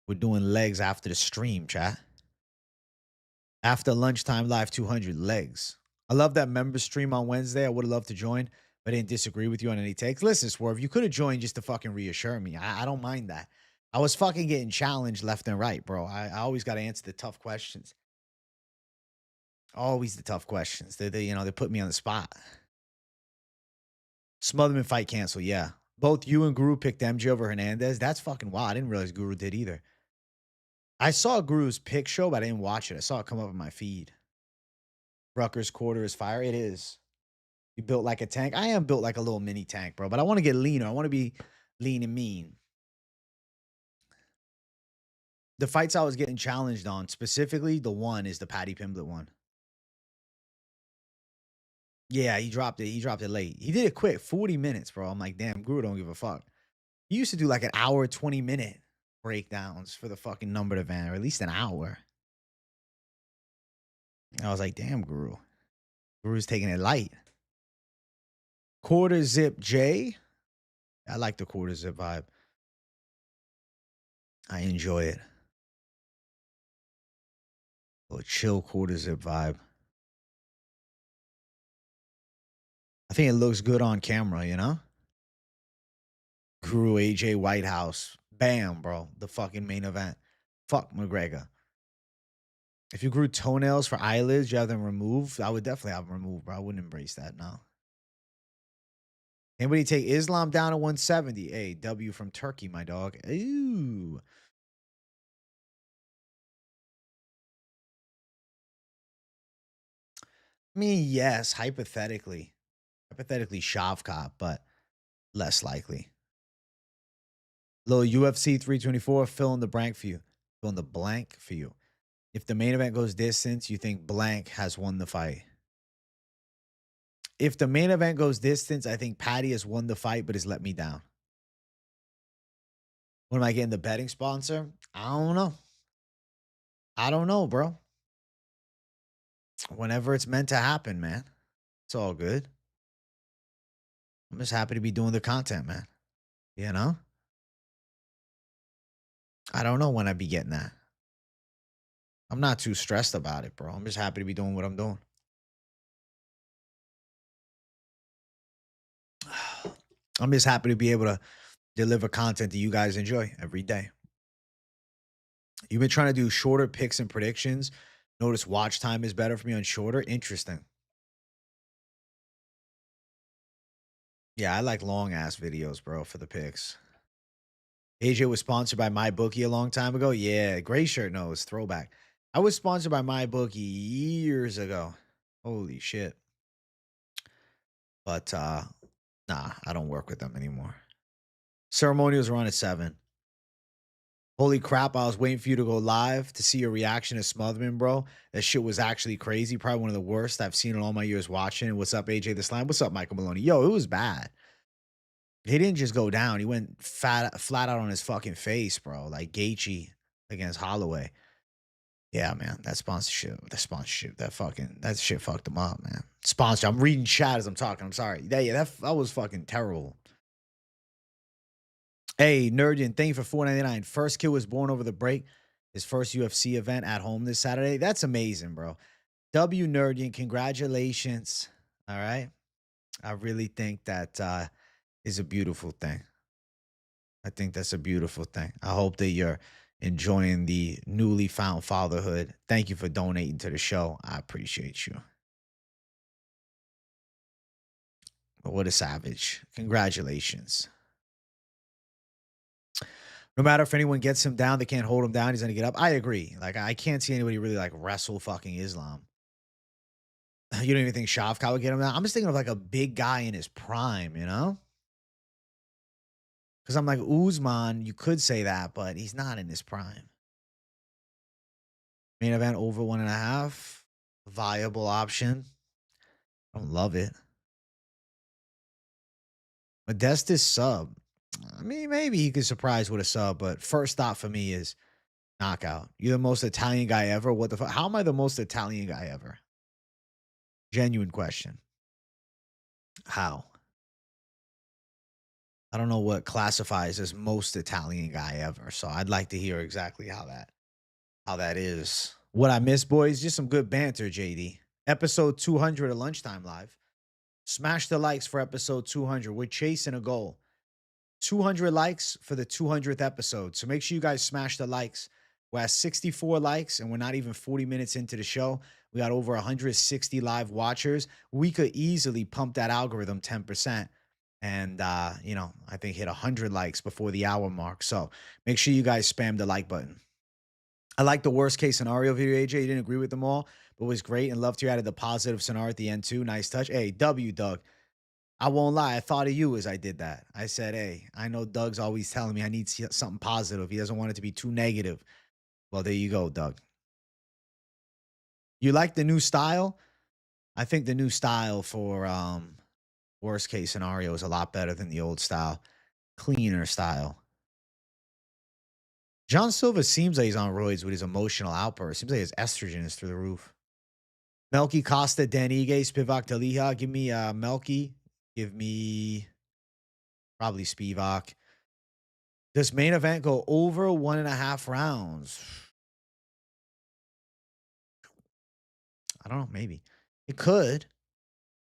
We're doing legs after the stream, chat. After lunchtime live 200 legs. I love that member stream on Wednesday. I would have loved to join, but I didn't disagree with you on any takes. Listen, Swerve, you could have joined just to fucking reassure me. I don't mind that. I was fucking getting challenged left and right, bro. I always got to answer the tough questions. Always the tough questions. They put me on the spot. Smotherman fight cancel, yeah. Both you and Guru picked MJ over Hernandez. That's fucking wild. I didn't realize Guru did either. I saw Guru's pick show, but I didn't watch it. I saw it come up in my feed. Rucker's quarter is fire. It is. You built like a tank. I am built like a little mini tank, bro. But I want to get leaner. I want to be lean and mean. The fights I was getting challenged on, specifically the one is the Patty Pimblett one. Yeah, he dropped it. He dropped it late. He did it quick, 40 minutes, bro. I'm like, damn, Guru don't give a fuck. He used to do like an hour, 20-minute breakdowns for the fucking numbered event, or at least an hour. And I was like, damn, Guru. Guru's taking it light. Quarter zip J. I like the quarter zip vibe. I enjoy it. A chill quarter zip vibe. I think it looks good on camera, you know? Guru AJ Whitehouse. Bam, bro. The fucking main event. Fuck McGregor. If you grew toenails for eyelids, you have them removed. I would definitely have them removed, bro. I wouldn't embrace that, no. Anybody take Islam down to 170? Hey, W from Turkey, my dog. Ooh. I mean, yes, hypothetically. Hypothetically, Shavkat, but less likely. Little UFC 324, fill in the blank for you. Fill in the blank for you. If the main event goes distance, you think blank has won the fight. If the main event goes distance, I think Patty has won the fight, but has let me down. When am I getting the betting sponsor? I don't know. I don't know, bro. Whenever it's meant to happen, man. It's all good. I'm just happy to be doing the content, man. You know? I don't know when I'd be getting that. I'm not too stressed about it, bro. I'm just happy to be doing what I'm doing. I'm just happy to be able to deliver content that you guys enjoy every day. You've been trying to do shorter picks and predictions. Notice watch time is better for me on shorter. Interesting. Yeah, I like long ass videos, bro, for the picks. AJ was sponsored by MyBookie a long time ago. Yeah, gray shirt knows. Throwback. I was sponsored by MyBookie years ago. Holy shit. But nah, I don't work with them anymore. Ceremonials are on at 7. Holy crap, I was waiting for you to go live to see your reaction to Smotherman, bro. That shit was actually crazy. Probably one of the worst I've seen in all my years watching. What's up, AJ the Slime? What's up, Michael Maloney? Yo, it was bad. He didn't just go down. He went flat out on his fucking face, bro. Like Gaethje against Holloway. Yeah, man. That sponsorship, that shit fucked him up, man. Sponsor. I'm reading chat as I'm talking. I'm sorry. That was fucking terrible. Hey, Nerdin, thank you for $4.99. First kid was born over the break. His first UFC event at home this Saturday. That's amazing, bro. W Nerdin, congratulations. All right. I really think that is a beautiful thing. I think that's a beautiful thing. I hope that you're enjoying the newly found fatherhood. Thank you for donating to the show. I appreciate you. But what a savage. Congratulations. No matter if anyone gets him down, they can't hold him down. He's going to get up. I agree. Like, I can't see anybody really like wrestle fucking Islam. You don't even think Shavkat would get him down? I'm just thinking of like a big guy in his prime, you know? Because I'm like, Usman, you could say that, but he's not in his prime. Main event over 1.5. Viable option. I don't love it. Modestus sub. I mean, maybe he could surprise with a sub, but first thought for me is knockout. You're the most Italian guy ever. What the fuck? How am I the most Italian guy ever? Genuine question. How? I don't know what classifies as most Italian guy ever. So I'd like to hear exactly how that is. What I miss, boys, just some good banter, JD. Episode 200 of Lunchtime Live. Smash the likes for episode 200. We're chasing a goal. 200 likes for the 200th episode. So make sure you guys smash the likes. We're at 64 likes and we're not even 40 minutes into the show. We got over 160 live watchers. We could easily pump that algorithm 10%. And, I think hit 100 likes before the hour mark. So make sure you guys spam the like button. I like the worst case scenario video, AJ. You didn't agree with them all, but it was great. And loved you added the positive scenario at the end too. Nice touch. Hey, W, Doug. I won't lie. I thought of you as I did that. I said, hey, I know Doug's always telling me I need something positive. He doesn't want it to be too negative. Well, there you go, Doug. You like the new style? I think the new style for worst case scenario is a lot better than the old style. Cleaner style. John Silva seems like he's on roids with his emotional outburst. Seems like his estrogen is through the roof. Melky Costa, Dan Ige, Spivak Daliha. Give me Melky. Give me probably Spivak. Does main event go over 1.5 rounds? I don't know. Maybe it could.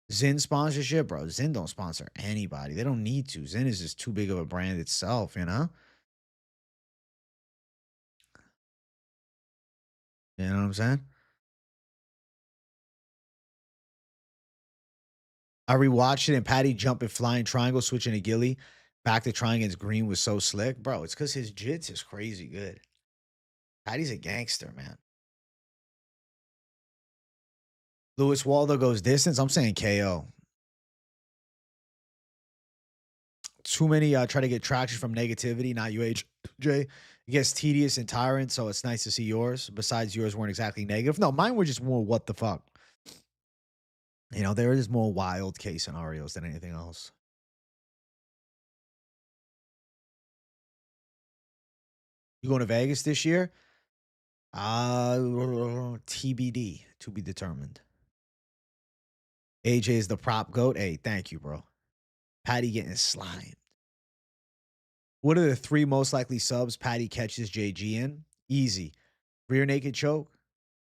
Zyn sponsorship, bro. Zyn don't sponsor anybody. They don't need to. Zyn is just too big of a brand itself, you know? You know what I'm saying? I rewatched it and Patty jumping flying triangle, switching to Gilly. Back to trying against Green was so slick. Bro, it's because his jits is crazy good. Patty's a gangster, man. Lewis Waldo goes distance. I'm saying KO. Too many try to get traction from negativity, not UHJ. It gets tedious and tiring, so it's nice to see yours. Besides, yours weren't exactly negative. No, mine were just more what the fuck. You know, there is more wild case scenarios than anything else. You going to Vegas this year? TBD, to be determined. AJ is the prop goat. Hey, thank you, bro. Patty getting slimed. What are the 3 most likely subs Patty catches JG in? Easy. Rear naked choke,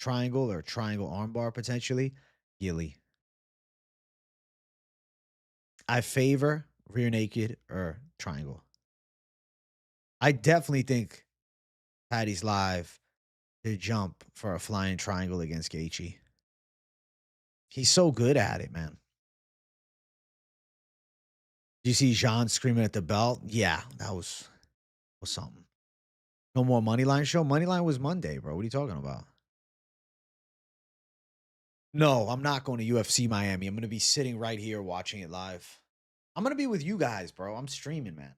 triangle or triangle armbar potentially. Gilly. I favor rear naked or triangle. I definitely think Patty's live to jump for a flying triangle against Gaethje. He's so good at it, man. Do you see Jean screaming at the belt? Yeah, that was something. No more Moneyline show? Moneyline was Monday, bro. What are you talking about? No, I'm not going to UFC Miami. I'm going to be sitting right here watching it live. I'm going to be with you guys, bro. I'm streaming, man.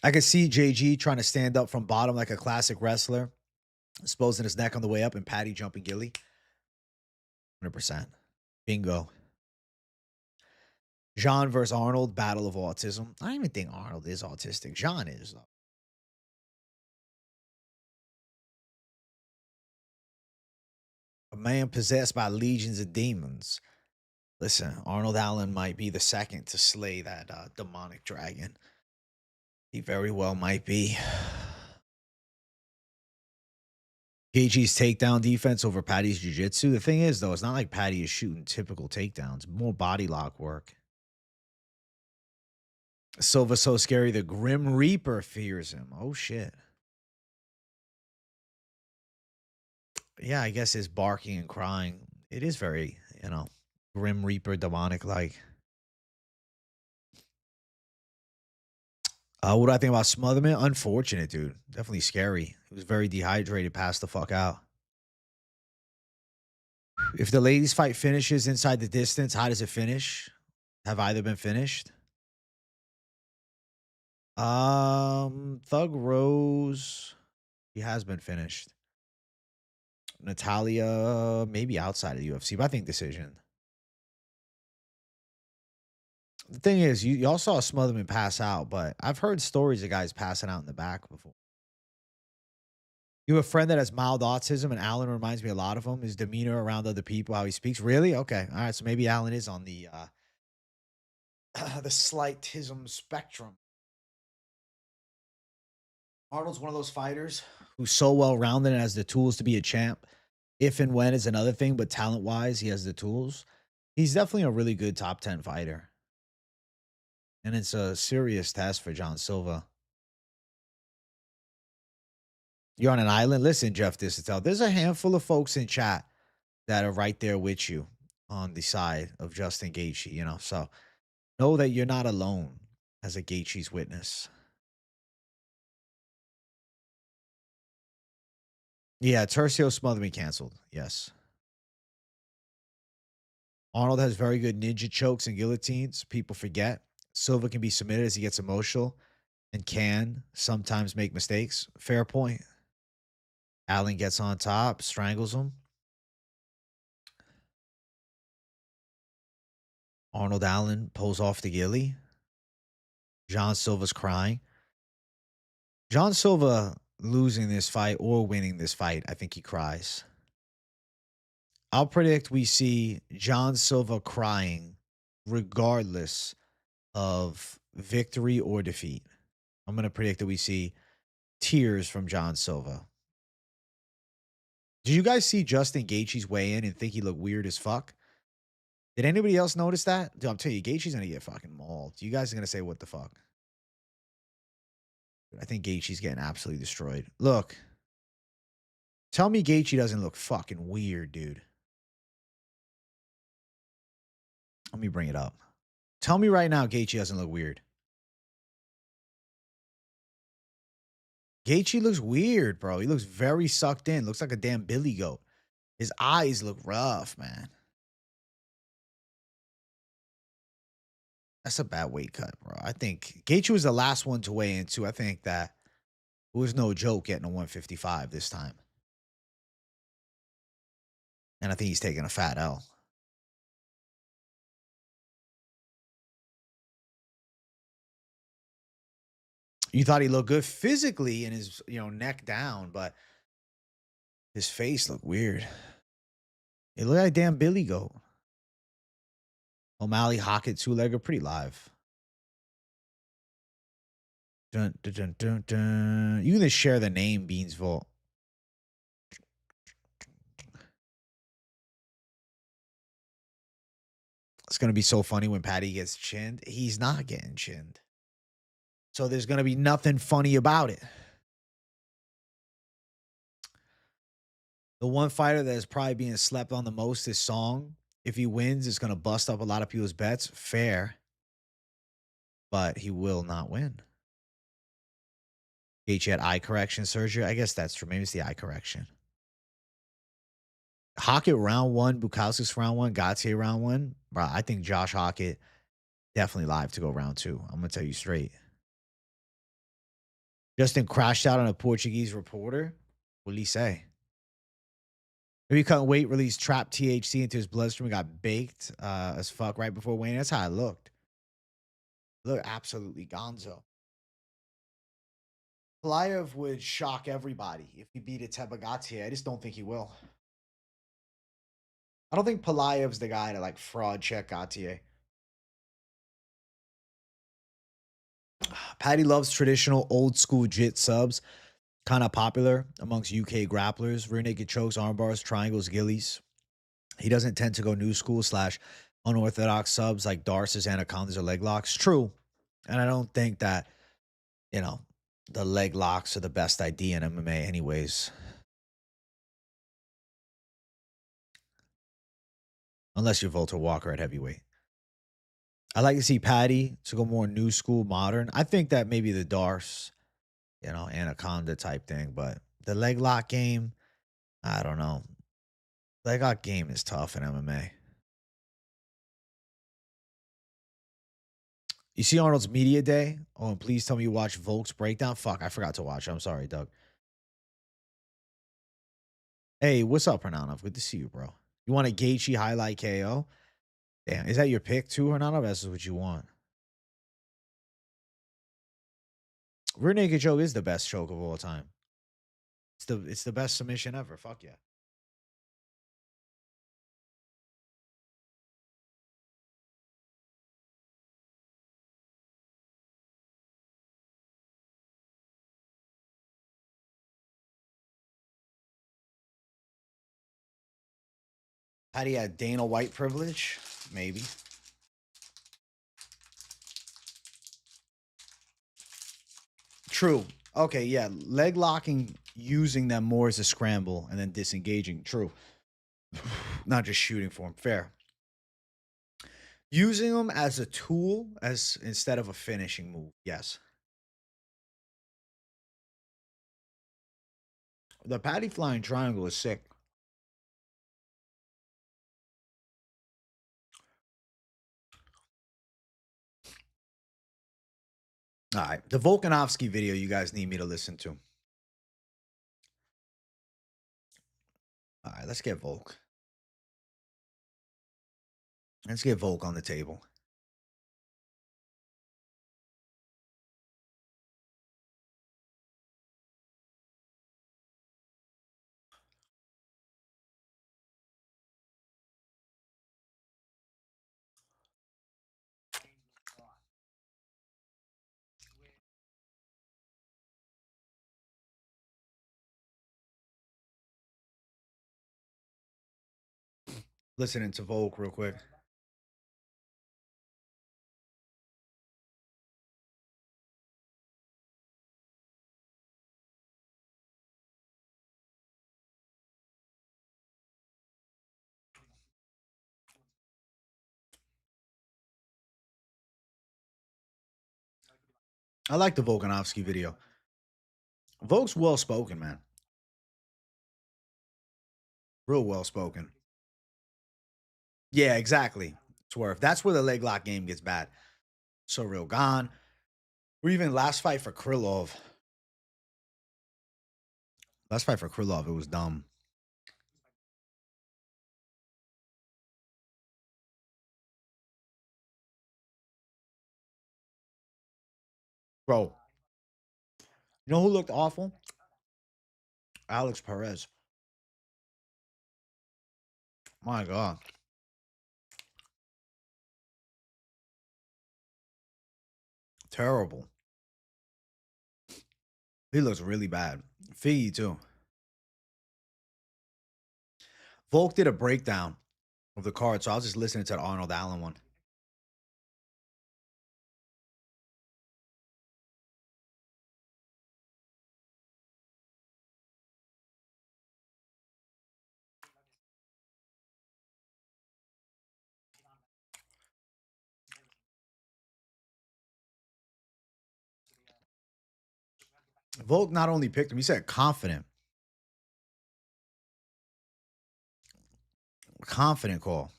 I could see JG trying to stand up from bottom like a classic wrestler, exposing his neck on the way up and Patty jumping Gilly. 100%. Bingo. Jean versus Arnold, battle of autism. I don't even think Arnold is autistic. Jean is, though. A man possessed by legions of demons. Listen, Arnold Allen might be the second to slay that demonic dragon. He very well might be. KG's takedown defense over Patty's jiu-jitsu. The thing is, though, it's not like Patty is shooting typical takedowns. More body lock work. Silva so scary, the Grim Reaper fears him. Oh, shit. Yeah, I guess his barking and crying, it is very, Grim Reaper demonic-like. What do I think about Smotherman? Unfortunate, dude. Definitely scary. He was very dehydrated, passed the fuck out. If the ladies fight finishes inside the distance, how does it finish? Have either been finished? Thug Rose, he has been finished. Natalia, maybe outside of the UFC, but I think decision. The thing is, y'all saw Smotherman pass out, but I've heard stories of guys passing out in the back before. You have a friend that has mild autism, and Alan reminds me a lot of him. His demeanor around other people, how he speaks. Really? Okay. All right. So maybe Alan is on the the slightism spectrum. Arnold's one of those fighters who's so well rounded and has the tools to be a champ. If and when is another thing, but talent wise, he has the tools. He's definitely a really good top 10 fighter. And it's a serious test for John Silva. You're on an island. Listen, Jeff Distel, there's a handful of folks in chat that are right there with you on the side of Justin Gaethje, so know that you're not alone as a Gaethje's witness. Yeah, Tercio Smotherman canceled. Yes. Arnold has very good ninja chokes and guillotines. People forget. Silva can be submitted as he gets emotional. and can sometimes make mistakes. Fair point. Allen gets on top, strangles him. Arnold Allen pulls off the ghillie. John Silva's crying. John Silva losing this fight or winning this fight, I think he cries. I'll predict we see John Silva crying regardless of victory or defeat. I'm going to predict that we see tears from John Silva. Did you guys see Justin Gaethje's weigh in and think he looked weird as fuck? Did anybody else notice that? Dude, I'm telling you, Gaethje's going to get fucking mauled. You guys are going to say, what the fuck? I think Gaethje's getting absolutely destroyed. Look. Tell me Gaethje doesn't look fucking weird, dude. Let me bring it up. Tell me right now Gaethje doesn't look weird. Gaethje looks weird, bro. He looks very sucked in. Looks like a damn billy goat. His eyes look rough, man. That's a bad weight cut, bro. I think Gaethje was the last one to weigh in, too. I think that it was no joke getting a 155 this time. And I think he's taking a fat L. You thought he looked good physically in his, neck down, but his face looked weird. It looked like a damn billy goat. O'Malley, Hockett, two-legger, pretty live. Dun, dun, dun, dun, dun. You can just share the name, Beans Vault. It's going to be so funny when Patty gets chinned. He's not getting chinned. So there's going to be nothing funny about it. The one fighter that is probably being slept on the most is Song. If he wins, it's going to bust up a lot of people's bets. Fair. But he will not win. Gaethje had eye correction surgery. I guess that's true. Maybe it's the eye correction. Hockett round one, Bukowskis round one, Gaethje round one. Bro, I think Josh Hockett definitely live to go round two. I'm going to tell you straight. Justin crashed out on a Portuguese reporter. What did he say? Maybe cutting weight, released trapped THC into his bloodstream, and got baked as fuck right before weighing. That's how it looked. Look, absolutely gonzo. Pelayev would shock everybody if he beat Gaethje. I just don't think he will. I don't think Pelayev's the guy to like fraud check Gaethje. Patty loves traditional old school jit subs. Kind of popular amongst UK grapplers. Rear naked chokes, arm bars, triangles, gillies. He doesn't tend to go new school / unorthodox subs like Darces, anacondas, or leg locks. True. And I don't think that, the leg locks are the best idea in MMA anyways. Unless you're Volter Walker at heavyweight. I like to see Patty to go more new school, modern. I think that maybe the Darce, anaconda type thing. But the leg lock game, I don't know. Leg lock game is tough in MMA. You see Arnold's media day? Oh, and please tell me you watch Volk's breakdown. Fuck, I forgot to watch. I'm sorry, Doug. Hey, what's up, Hernanov? Good to see you, bro. You want a Gaethje highlight KO? Damn, is that your pick too, Hernanov? That's what you want. Rear naked choke is the best choke of all time. It's the best submission ever. Fuck yeah. How do you have Dana White privilege? Maybe. True. Okay, yeah. Leg locking, using them more as a scramble and then disengaging. True. Not just shooting for him. Fair. Using them as a tool as instead of a finishing move. Yes. The Patty flying triangle is sick. All right. The Volkanovski video you guys need me to listen to. All right, let's get Volk. Let's get Volk on the table. Listening to Volk real quick. I like the Volkanovski video. Volk's well spoken, man. Real well spoken. Yeah, exactly. Swerve. That's where the leg lock game gets bad. So real gone. Or even last fight for Krylov. Last fight for Krylov, it was dumb. Bro, you know who looked awful? Alex Perez. My God. Terrible. He looks really bad. Figgy, too. Volk did a breakdown of the card, so I was just listening to the Arnold Allen one. Volk not only picked him, he said confident. Confident call.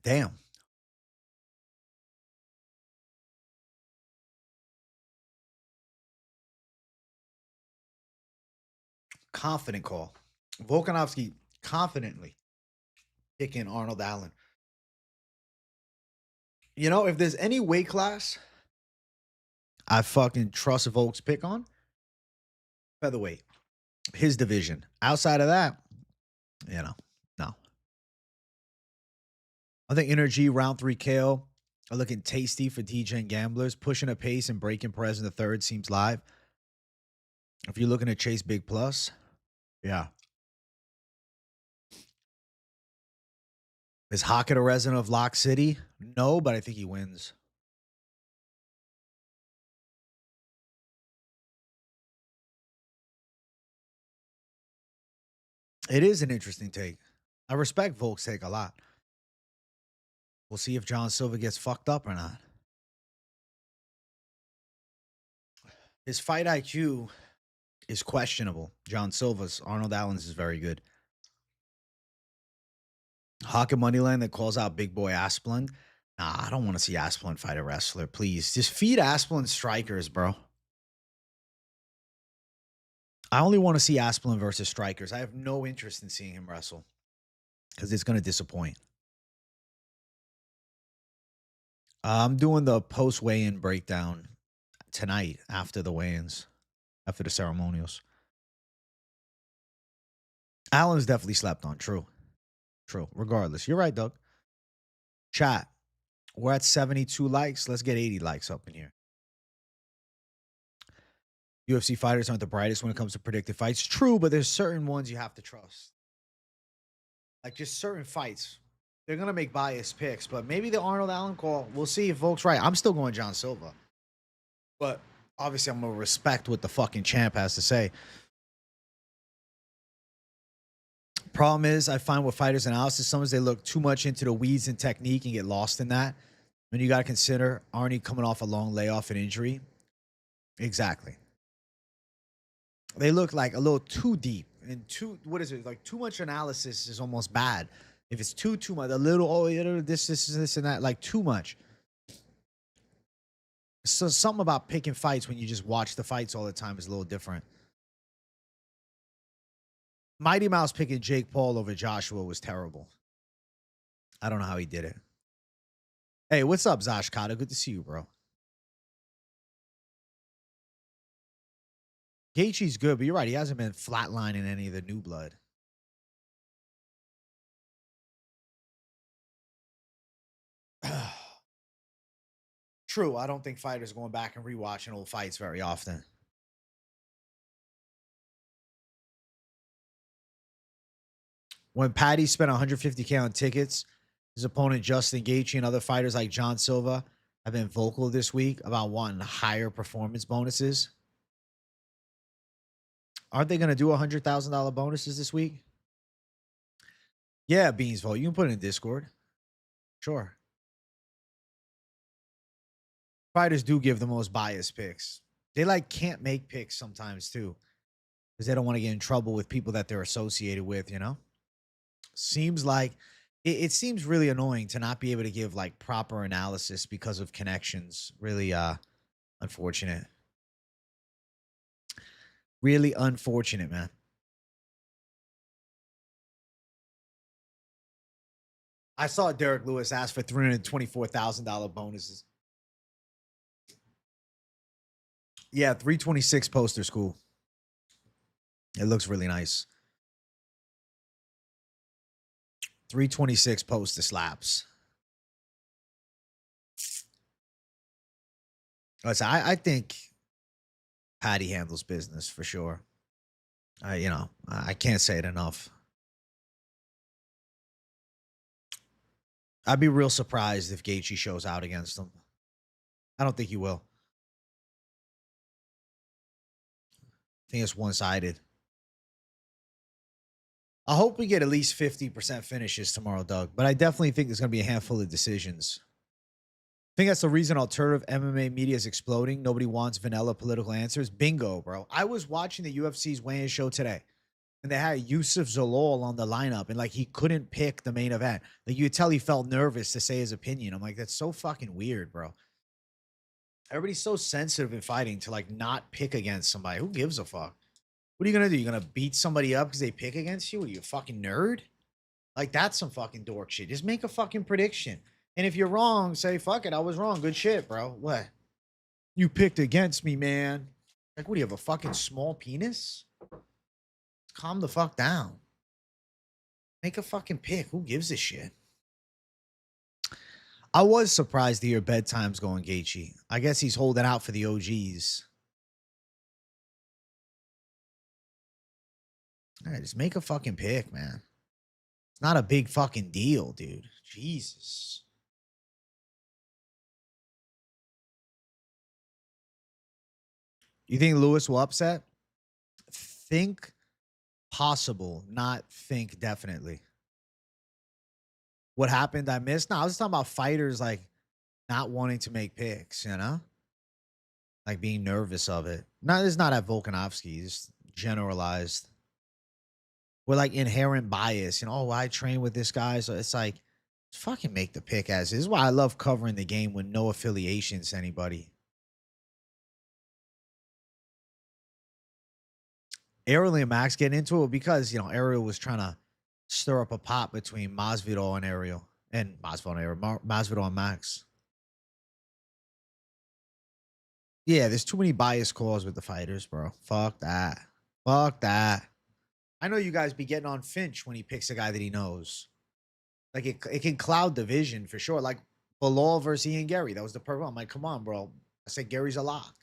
Damn. Confident call. Volkanovski confidently picking Arnold Allen. You know, if there's any weight class I fucking trust Volk's pick on, featherweight. His division. Outside of that, you know, no. I think Energy round 3 KO are looking tasty for DJ and gamblers. Pushing a pace and breaking Perez in the third seems live. If you're looking to chase big plus, yeah. Is Hockett a resident of Lock City? No, but I think he wins. It is an interesting take. I respect Volk's take a lot. We'll see if John Silva gets fucked up or not. His fight IQ is questionable. John Silva's, Arnold Allen's is very good. Hockett Moneyline that calls out Big Boy Asplund. Nah, I don't want to see Asplund fight a wrestler. Please, just feed Asplund strikers, bro. I only want to see Asplund versus strikers. I have no interest in seeing him wrestle because it's going to disappoint. I'm doing the post weigh-in breakdown tonight after the weigh-ins, after the ceremonials. Allen's definitely slept on. True. True. Regardless. You're right, Doug. Chat. We're at 72 likes. Let's get 80 likes up in here. UFC fighters aren't the brightest when it comes to predicted fights. True, but there's certain ones you have to trust. Like just certain fights. They're going to make biased picks, but maybe the Arnold Allen call. We'll see if Volk's right. I'm still going John Silva. But obviously, I'm going to respect what the fucking champ has to say. Problem is, I find with fighters' analysis, sometimes they look too much into the weeds and technique and get lost in that. And you got to consider Arnie coming off a long layoff and injury. Exactly. They look like a little too deep and too, what is it? Like too much analysis is almost bad. If it's too much, a little, oh, you know, this, and that, like too much. So something about picking fights when you just watch the fights all the time is a little different. Mighty Mouse picking Jake Paul over Joshua was terrible. I don't know how he did it. Hey, what's up, Zosh Kata? Good to see you, bro. Gaethje's good, but you're right. He hasn't been flatlining any of the new blood. True. I don't think fighters going back and rewatching old fights very often. When Patty spent 150K on tickets, his opponent Justin Gaethje and other fighters like John Silva have been vocal this week about wanting higher performance bonuses. Aren't they going to do $100,000 bonuses this week? Yeah, Beans vote. You can put it in Discord. Sure. Fighters do give the most biased picks. They like can't make picks sometimes too, because they don't want to get in trouble with people that they're associated with. You know, seems like it seems really annoying to not be able to give like proper analysis because of connections. Really, unfortunate. Really unfortunate, man. I saw Derek Lewis ask for $324,000 bonuses. Yeah, 326 poster school. It looks really nice. 326 poster slaps. Listen, I think Patty handles business for sure. I can't say it enough. I'd be real surprised if Gaethje shows out against him. I don't think he will. I think it's one-sided. I hope we get at least 50% finishes tomorrow, Doug. But I definitely think there's going to be a handful of decisions. I think that's the reason alternative MMA media is exploding. Nobody wants vanilla political answers. Bingo, bro. I was watching the UFC's weigh-in show today, and they had Yusuf Zalal on the lineup, and like he couldn't pick the main event. Like you could tell he felt nervous to say his opinion. I'm like, that's so fucking weird, bro. Everybody's so sensitive in fighting to like not pick against somebody. Who gives a fuck? What are you gonna do? You're gonna beat somebody up because they pick against you? Are you a fucking nerd? Like that's some fucking dork shit. Just make a fucking prediction. And if you're wrong, say fuck it, I was wrong. Good shit, bro. What? You picked against me, man. Like, what do you have, a fucking small penis? Calm the fuck down. Make a fucking pick. Who gives a shit? I was surprised to hear bedtime's going Gaethje. I guess he's holding out for the OGs. All right, just make a fucking pick, man. It's not a big fucking deal, dude. Jesus. You think Lewis will upset? Think possible, not think definitely. What happened I missed? No, I was talking about fighters like not wanting to make picks, you know? Like being nervous of it. No, it's not at Volkanovski. It's generalized. With like inherent bias. You know, oh, I train with this guy. So it's like, fucking make the pick as is. This is why I love covering the game with no affiliations to anybody. Ariel and Max getting into it because, you know, Ariel was trying to stir up a pot between Masvidal and Ariel. And Masvidal and Ariel. Masvidal and Max. Yeah, there's too many bias calls with the fighters, bro. Fuck that. Fuck that. I know you guys be getting on Finch when he picks a guy that he knows. Like it can cloud the vision for sure. Like Bilal versus Ian Gary. That was the perfect. I'm like, come on, bro. I said Gary's a lock.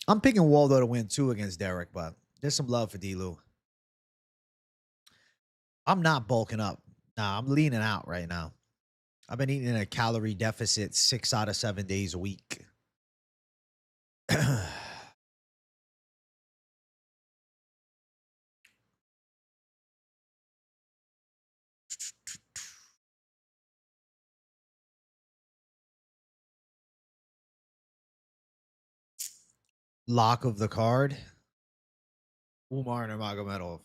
I'm picking Waldo to win too against Derek, but there's some love for D-Lou. I'm not bulking up. Nah, I'm leaning out right now. I've been eating in a calorie deficit 6 out of 7 days a week. Lock of the card. Umar Nurmagomedov.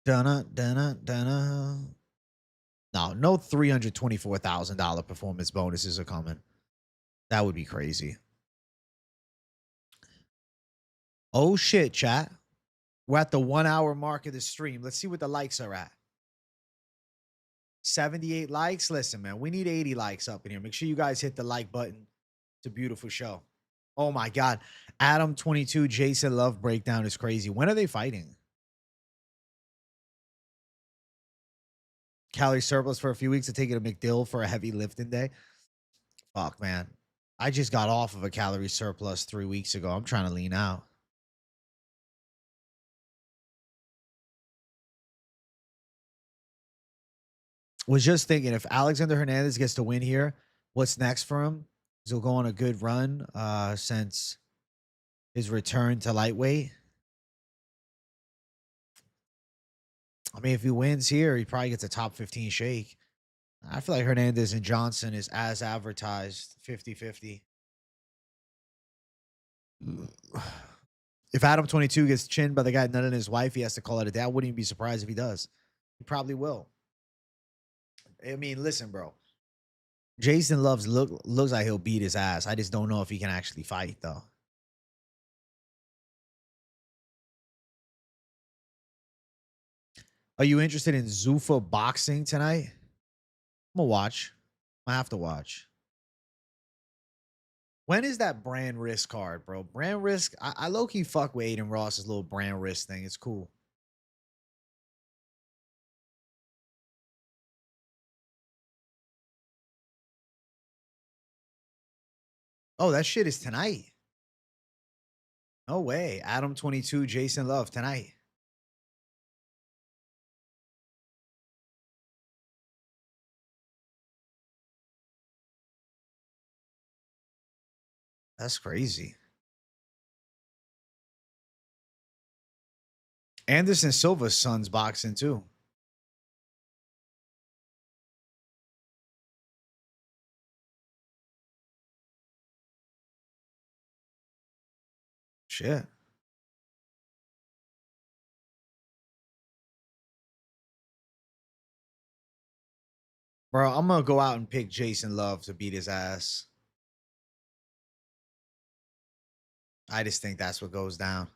Dunna, dunna, dunna. No $324,000 performance bonuses are coming. That would be crazy. Oh shit, chat. We're at the 1 hour mark of the stream. Let's see what the likes are at. 78 likes. Listen, man, we need 80 likes up in here. Make sure you guys hit the like button. It's a beautiful show. Oh my God. Adam 22, Jason Love breakdown is crazy. When are they fighting? Calorie surplus for a few weeks to take it to McDill for a heavy lifting day. Fuck, man. I just got off of a calorie surplus 3 weeks ago. I'm trying to lean out. Was just thinking if Alexander Hernandez gets to win here, what's next for him? He'll go on a good run since his return to lightweight. I mean, if he wins here, he probably gets a top 15 shake. I feel like Hernandez and Johnson is as advertised 50-50. If Adam 22 gets chinned by the guy nutting his wife, he has to call it a day. I wouldn't even be surprised if he does. He probably will. I mean, listen, bro. Jason Loves looks like he'll beat his ass. I just don't know if he can actually fight, though. Are you interested in Zuffa boxing tonight? I'm gonna watch. I have to watch. When is that brand risk card, bro? Brand risk. I low key fuck with Aiden Ross's little brand risk thing. It's cool. Oh, that shit is tonight. No way. Adam 22, Jason Love tonight. That's crazy. Anderson Silva's son's boxing too. Shit. Bro, I'm gonna go out and pick Jason Love to beat his ass. I just think that's what goes down.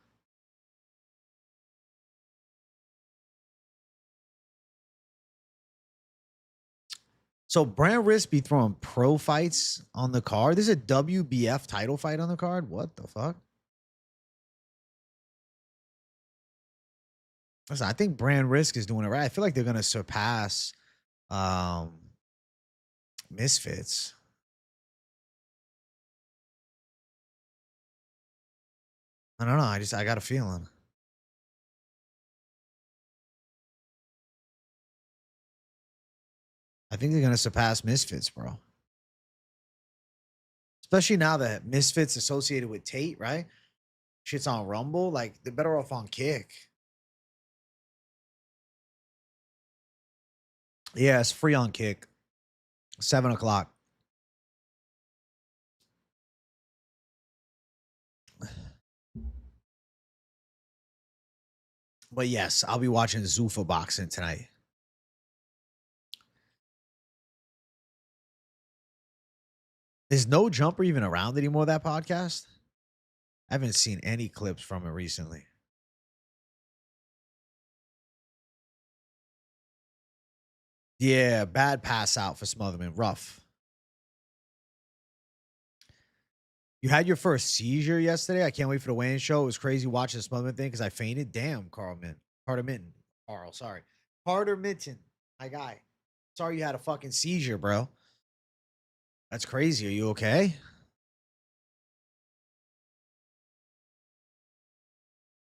So Brand Risk be throwing pro fights on the card. There's a WBF title fight on the card. What the fuck? Listen, I think Brand Risk is doing it right. I feel like they're gonna surpass Misfits. I don't know. I got a feeling. I think they're gonna surpass Misfits, bro. Especially now that Misfits associated with Tate, right? Shit's on Rumble. Like they're better off on Kick. Yeah, it's free on Kick. 7 o'clock. But yes, I'll be watching Zuffa boxing tonight. Is No Jumper even around anymore, that podcast? I haven't seen any clips from it recently. Yeah, bad pass out for Smotherman. Rough. You had your first seizure yesterday. I can't wait for the weigh-in show. It was crazy watching the Smotherman thing because I fainted. Damn, Carter Minton. Carl, sorry. Carter Minton, my guy. Sorry you had a fucking seizure, bro. That's crazy. Are you okay?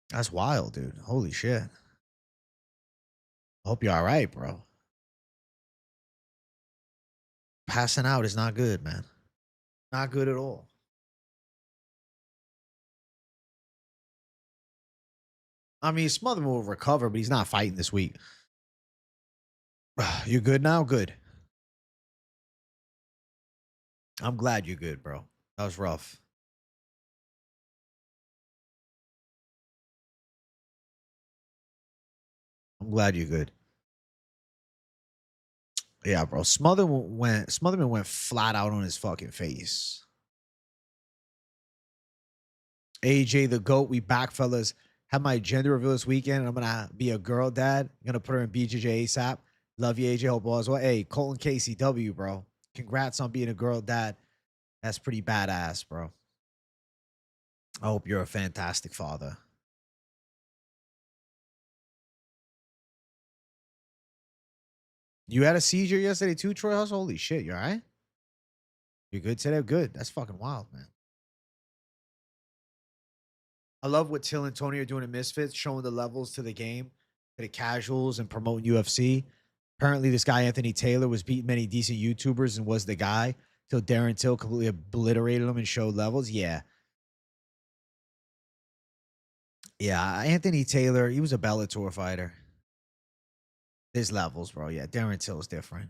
That's wild, dude. Holy shit. I hope you're all right, bro. Passing out is not good, man. Not good at all. I mean, Smotherman will recover, but he's not fighting this week. You good now? Good. I'm glad you're good, bro. That was rough. I'm glad you're good. Yeah, bro. Smotherman went flat out on his fucking face. AJ the GOAT, we back, fellas. Have my gender reveal this weekend. I'm gonna be a girl dad. I'm gonna put her in BJJ ASAP. Love you, AJ. Hope all is well. Hey, Colton KCW, bro. Congrats on being a girl dad. That's pretty badass, bro. I hope you're a fantastic father. You had a seizure yesterday too, Troy House? Holy shit, you all right? You're good today? Good. That's fucking wild, man. I love what Till and Tony are doing in Misfits, showing the levels to the game, to the casuals, and promoting UFC. Apparently, this guy, Anthony Taylor, was beating many decent YouTubers and was the guy till Darren Till completely obliterated him and showed levels. Yeah. Yeah. Anthony Taylor, he was a Bellator fighter. There's levels, bro. Yeah. Darren Till is different.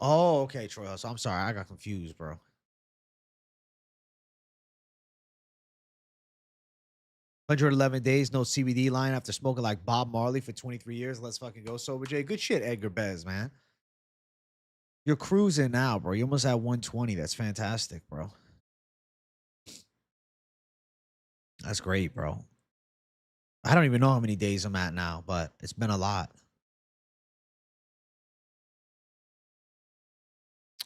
Oh, okay, Troy House. I'm sorry. I got confused, bro. 111 days, no CBD line after smoking like Bob Marley for 23 years. Let's fucking go, Sober J. Good shit, Edgar Bez, man. You're cruising now, bro. You almost at 120. That's fantastic, bro. That's great, bro. I don't even know how many days I'm at now, but it's been a lot.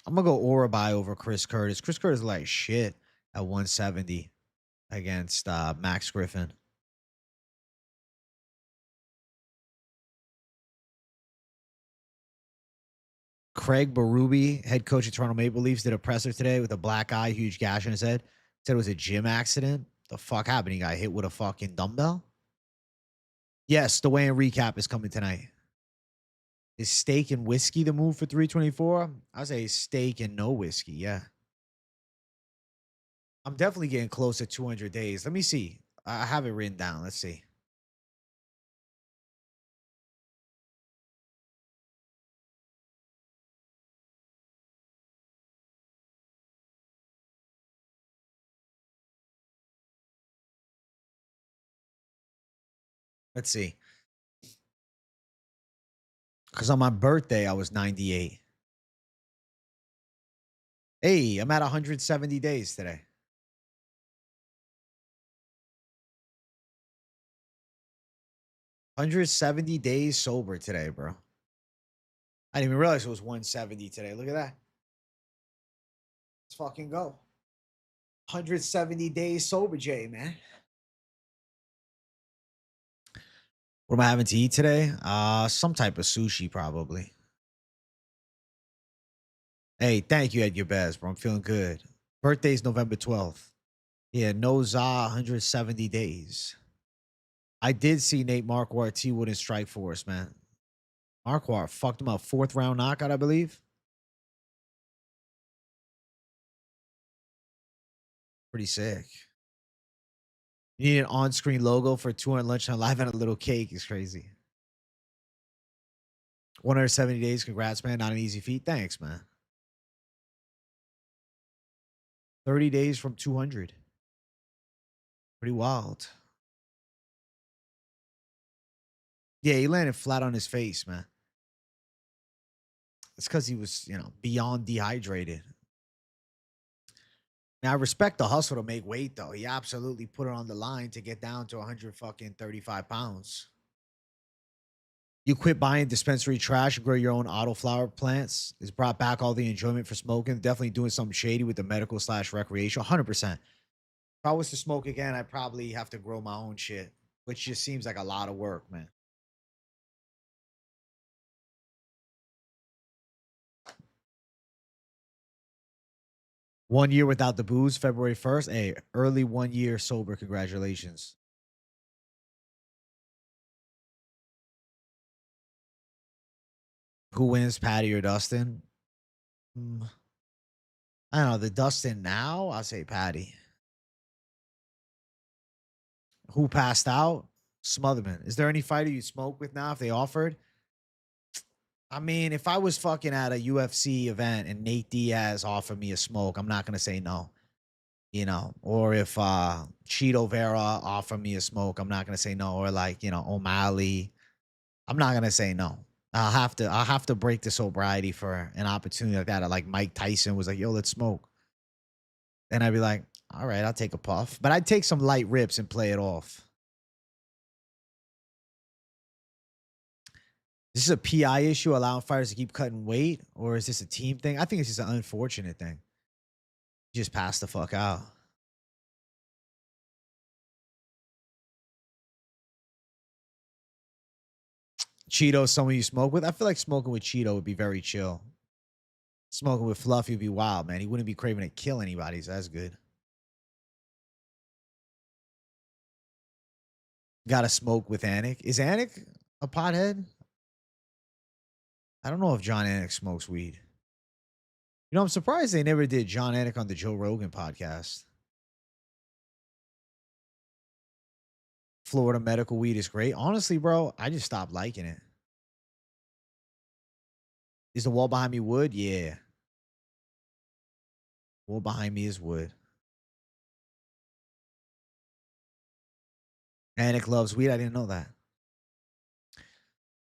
I'm gonna go Orabai over Chris Curtis. Chris Curtis is like shit at 170 against Max Griffin. Craig Berube, head coach of Toronto Maple Leafs, did a presser today with a black eye, huge gash in his head. Said it was a gym accident. The fuck happened? He got hit with a fucking dumbbell? Yes, the weigh-in recap is coming tonight. Is steak and whiskey the move for 324? I say steak and no whiskey. Yeah. I'm definitely getting close to 200 days. Let me see. I have it written down. Let's see. Let's see. Because on my birthday, I was 98. Hey, I'm at 170 days today. 170 days sober today, bro. I didn't even realize it was 170 today. Look at that. Let's fucking go. 170 days sober, Jay, man. What am I having to eat today? Some type of sushi, probably. Hey, thank you, Edgar Bez, bro. I'm feeling good. Birthday's November 12th. Yeah, no za 170 days. I did see Nate Marquardt T Wood in Strike Force, man. Marquardt fucked him up. 4th round knockout, I believe. Pretty sick. You need an on-screen logo for 200 lunchtime live and a little cake is crazy. 170 days. Congrats, man. Not an easy feat. Thanks, man. 30 days from 200. Pretty wild. Yeah, he landed flat on his face, man. It's because he was, beyond dehydrated. Now, I respect the hustle to make weight, though. He absolutely put it on the line to get down to 100 fucking 35 pounds. You quit buying dispensary trash and grow your own auto flower plants. It's brought back all the enjoyment for smoking. Definitely doing something shady with the medical / recreational. 100%. If I was to smoke again, I'd probably have to grow my own shit, which just seems like a lot of work, man. One year without the booze, February 1st. Hey, early 1 year sober. Congratulations. Who wins, Patty or Dustin? I don't know. The Dustin now, I'll say Patty. Who passed out? Smotherman. Is there any fighter you'd smoke with now if they offered? I mean, if I was fucking at a UFC event and Nate Diaz offered me a smoke, I'm not gonna say no. You know, or if Cheeto Vera offer me a smoke, I'm not gonna say no. Or like, you know, O'Malley, I'm not gonna say no. I'll have to break the sobriety for an opportunity like that. Or like Mike Tyson was like, yo, let's smoke. And I'd be like, all right, I'll take a puff. But I'd take some light rips and play it off. Is this a PI issue allowing fighters to keep cutting weight? Or is this a team thing? I think it's just an unfortunate thing. Just pass the fuck out. Cheeto, someone you smoke with? I feel like smoking with Cheeto would be very chill. Smoking with Fluffy would be wild, man. He wouldn't be craving to kill anybody, so that's good. Gotta smoke with Anik. Is Anik a pothead? I don't know if John Anik smokes weed. You know, I'm surprised they never did John Anik on the Joe Rogan podcast. Florida medical weed is great. Honestly, bro, I just stopped liking it. Is the wall behind me wood? Yeah. Wall behind me is wood. Anik loves weed. I didn't know that.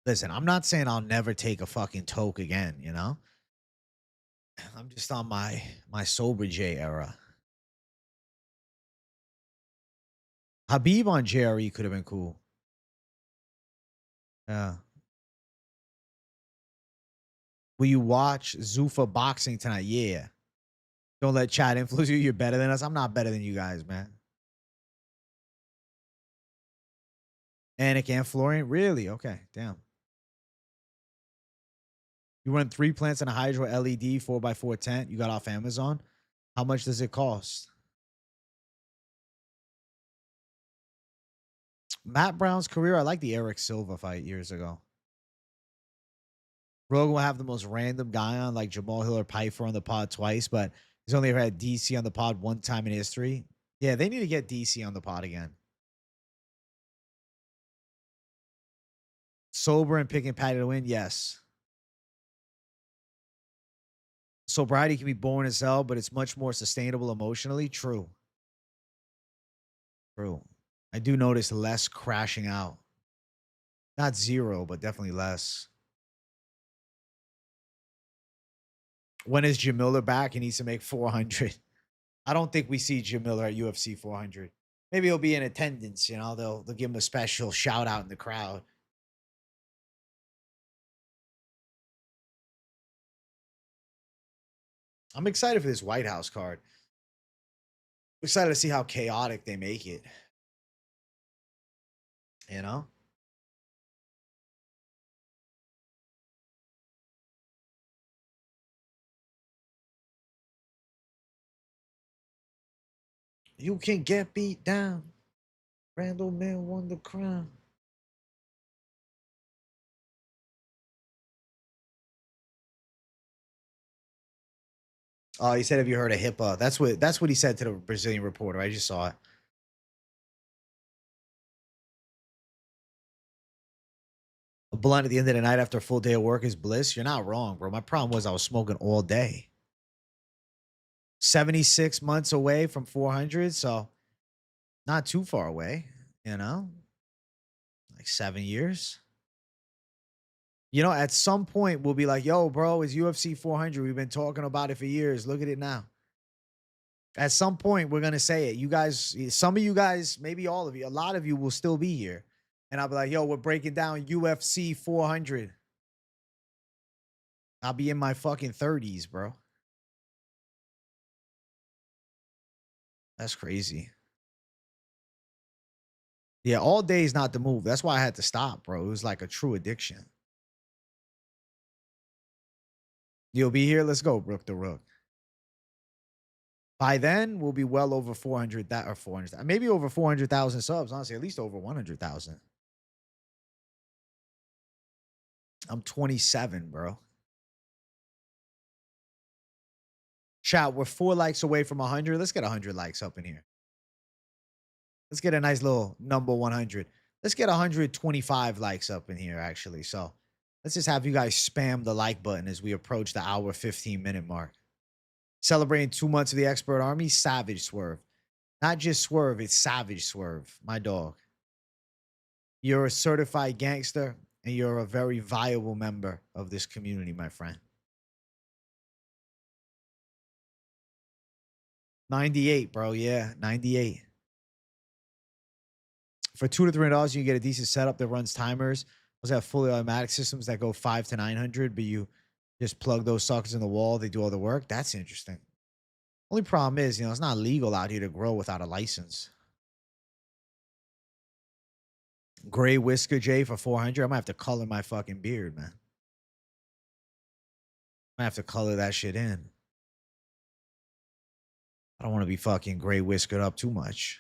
Listen, I'm not saying I'll never take a fucking toke again, you know? I'm just on my sober J era. Habib on JRE could have been cool. Yeah. Will you watch Zuffa boxing tonight? Yeah. Don't let chat influence you. You're better than us. I'm not better than you guys, man. Anik and Florian? Really? Okay. Damn. You run 3 plants and a hydro LED 4x4 tent. You got off Amazon. How much does it cost? Matt Brown's career. I like the Eric Silva fight years ago. Rogan will have the most random guy on, like Jamal Hill or Piper on the pod twice, but he's only ever had DC on the pod one time in history. Yeah, they need to get DC on the pod again. Sober and picking Patty to win? Yes. Sobriety can be boring as hell, but it's much more sustainable emotionally. True. True. I do notice less crashing out. Not zero, but definitely less. When is Jim Miller back? He needs to make 400. I don't think we see Jim Miller at UFC 400. Maybe he'll be in attendance. You know, they'll give him a special shout out in the crowd. I'm excited for this White House card. I'm excited to see how chaotic they make it. You know, you can get beat down. Randall Mill won the crown. Oh, he said, "Have you heard of HIPAA?" That's what he said to the Brazilian reporter. I just saw it. A blunt at the end of the night after a full day of work is bliss. You're not wrong, bro. My problem was I was smoking all day. 76 months away from 400, so not too far away. You know, like 7 years. You know, at some point we'll be like, "Yo, bro, it's UFC 400. We've been talking about it for years. Look at it now." At some point, we're gonna say it. You guys, some of you guys, maybe all of you, a lot of you will still be here, and I'll be like, "Yo, we're breaking down UFC 400." I'll be in my fucking 30s, bro. That's crazy. Yeah, all day is not the move. That's why I had to stop, bro. It was like a true addiction. You'll be here. Let's go, Rook the Rook. By then, we'll be well over 400 that or 400, maybe over 400,000 subs. Honestly, at least over 100,000. I'm 27, bro. Chat, we're 4 likes away from 100. Let's get 100 likes up in here. Let's get a nice little number 100. Let's get 125 likes up in here, actually. So let's just have you guys spam the like button as we approach the hour 15-minute mark. Celebrating 2 months of the expert army. Savage Swerve. Not just Swerve, it's Savage Swerve. My dog. You're a certified gangster, and you're a very viable member of this community, my friend. 98, bro. Yeah, 98. For $200 to $300, you can get a decent setup that runs timers. Those have fully automatic systems that go 5 to 900, but you just plug those suckers in the wall. They do all the work. That's interesting. Only problem is, it's not legal out here to grow without a license. Gray Whisker J for 400. I might have to color my fucking beard, man. I have to color that shit in. I don't want to be fucking gray whiskered up too much.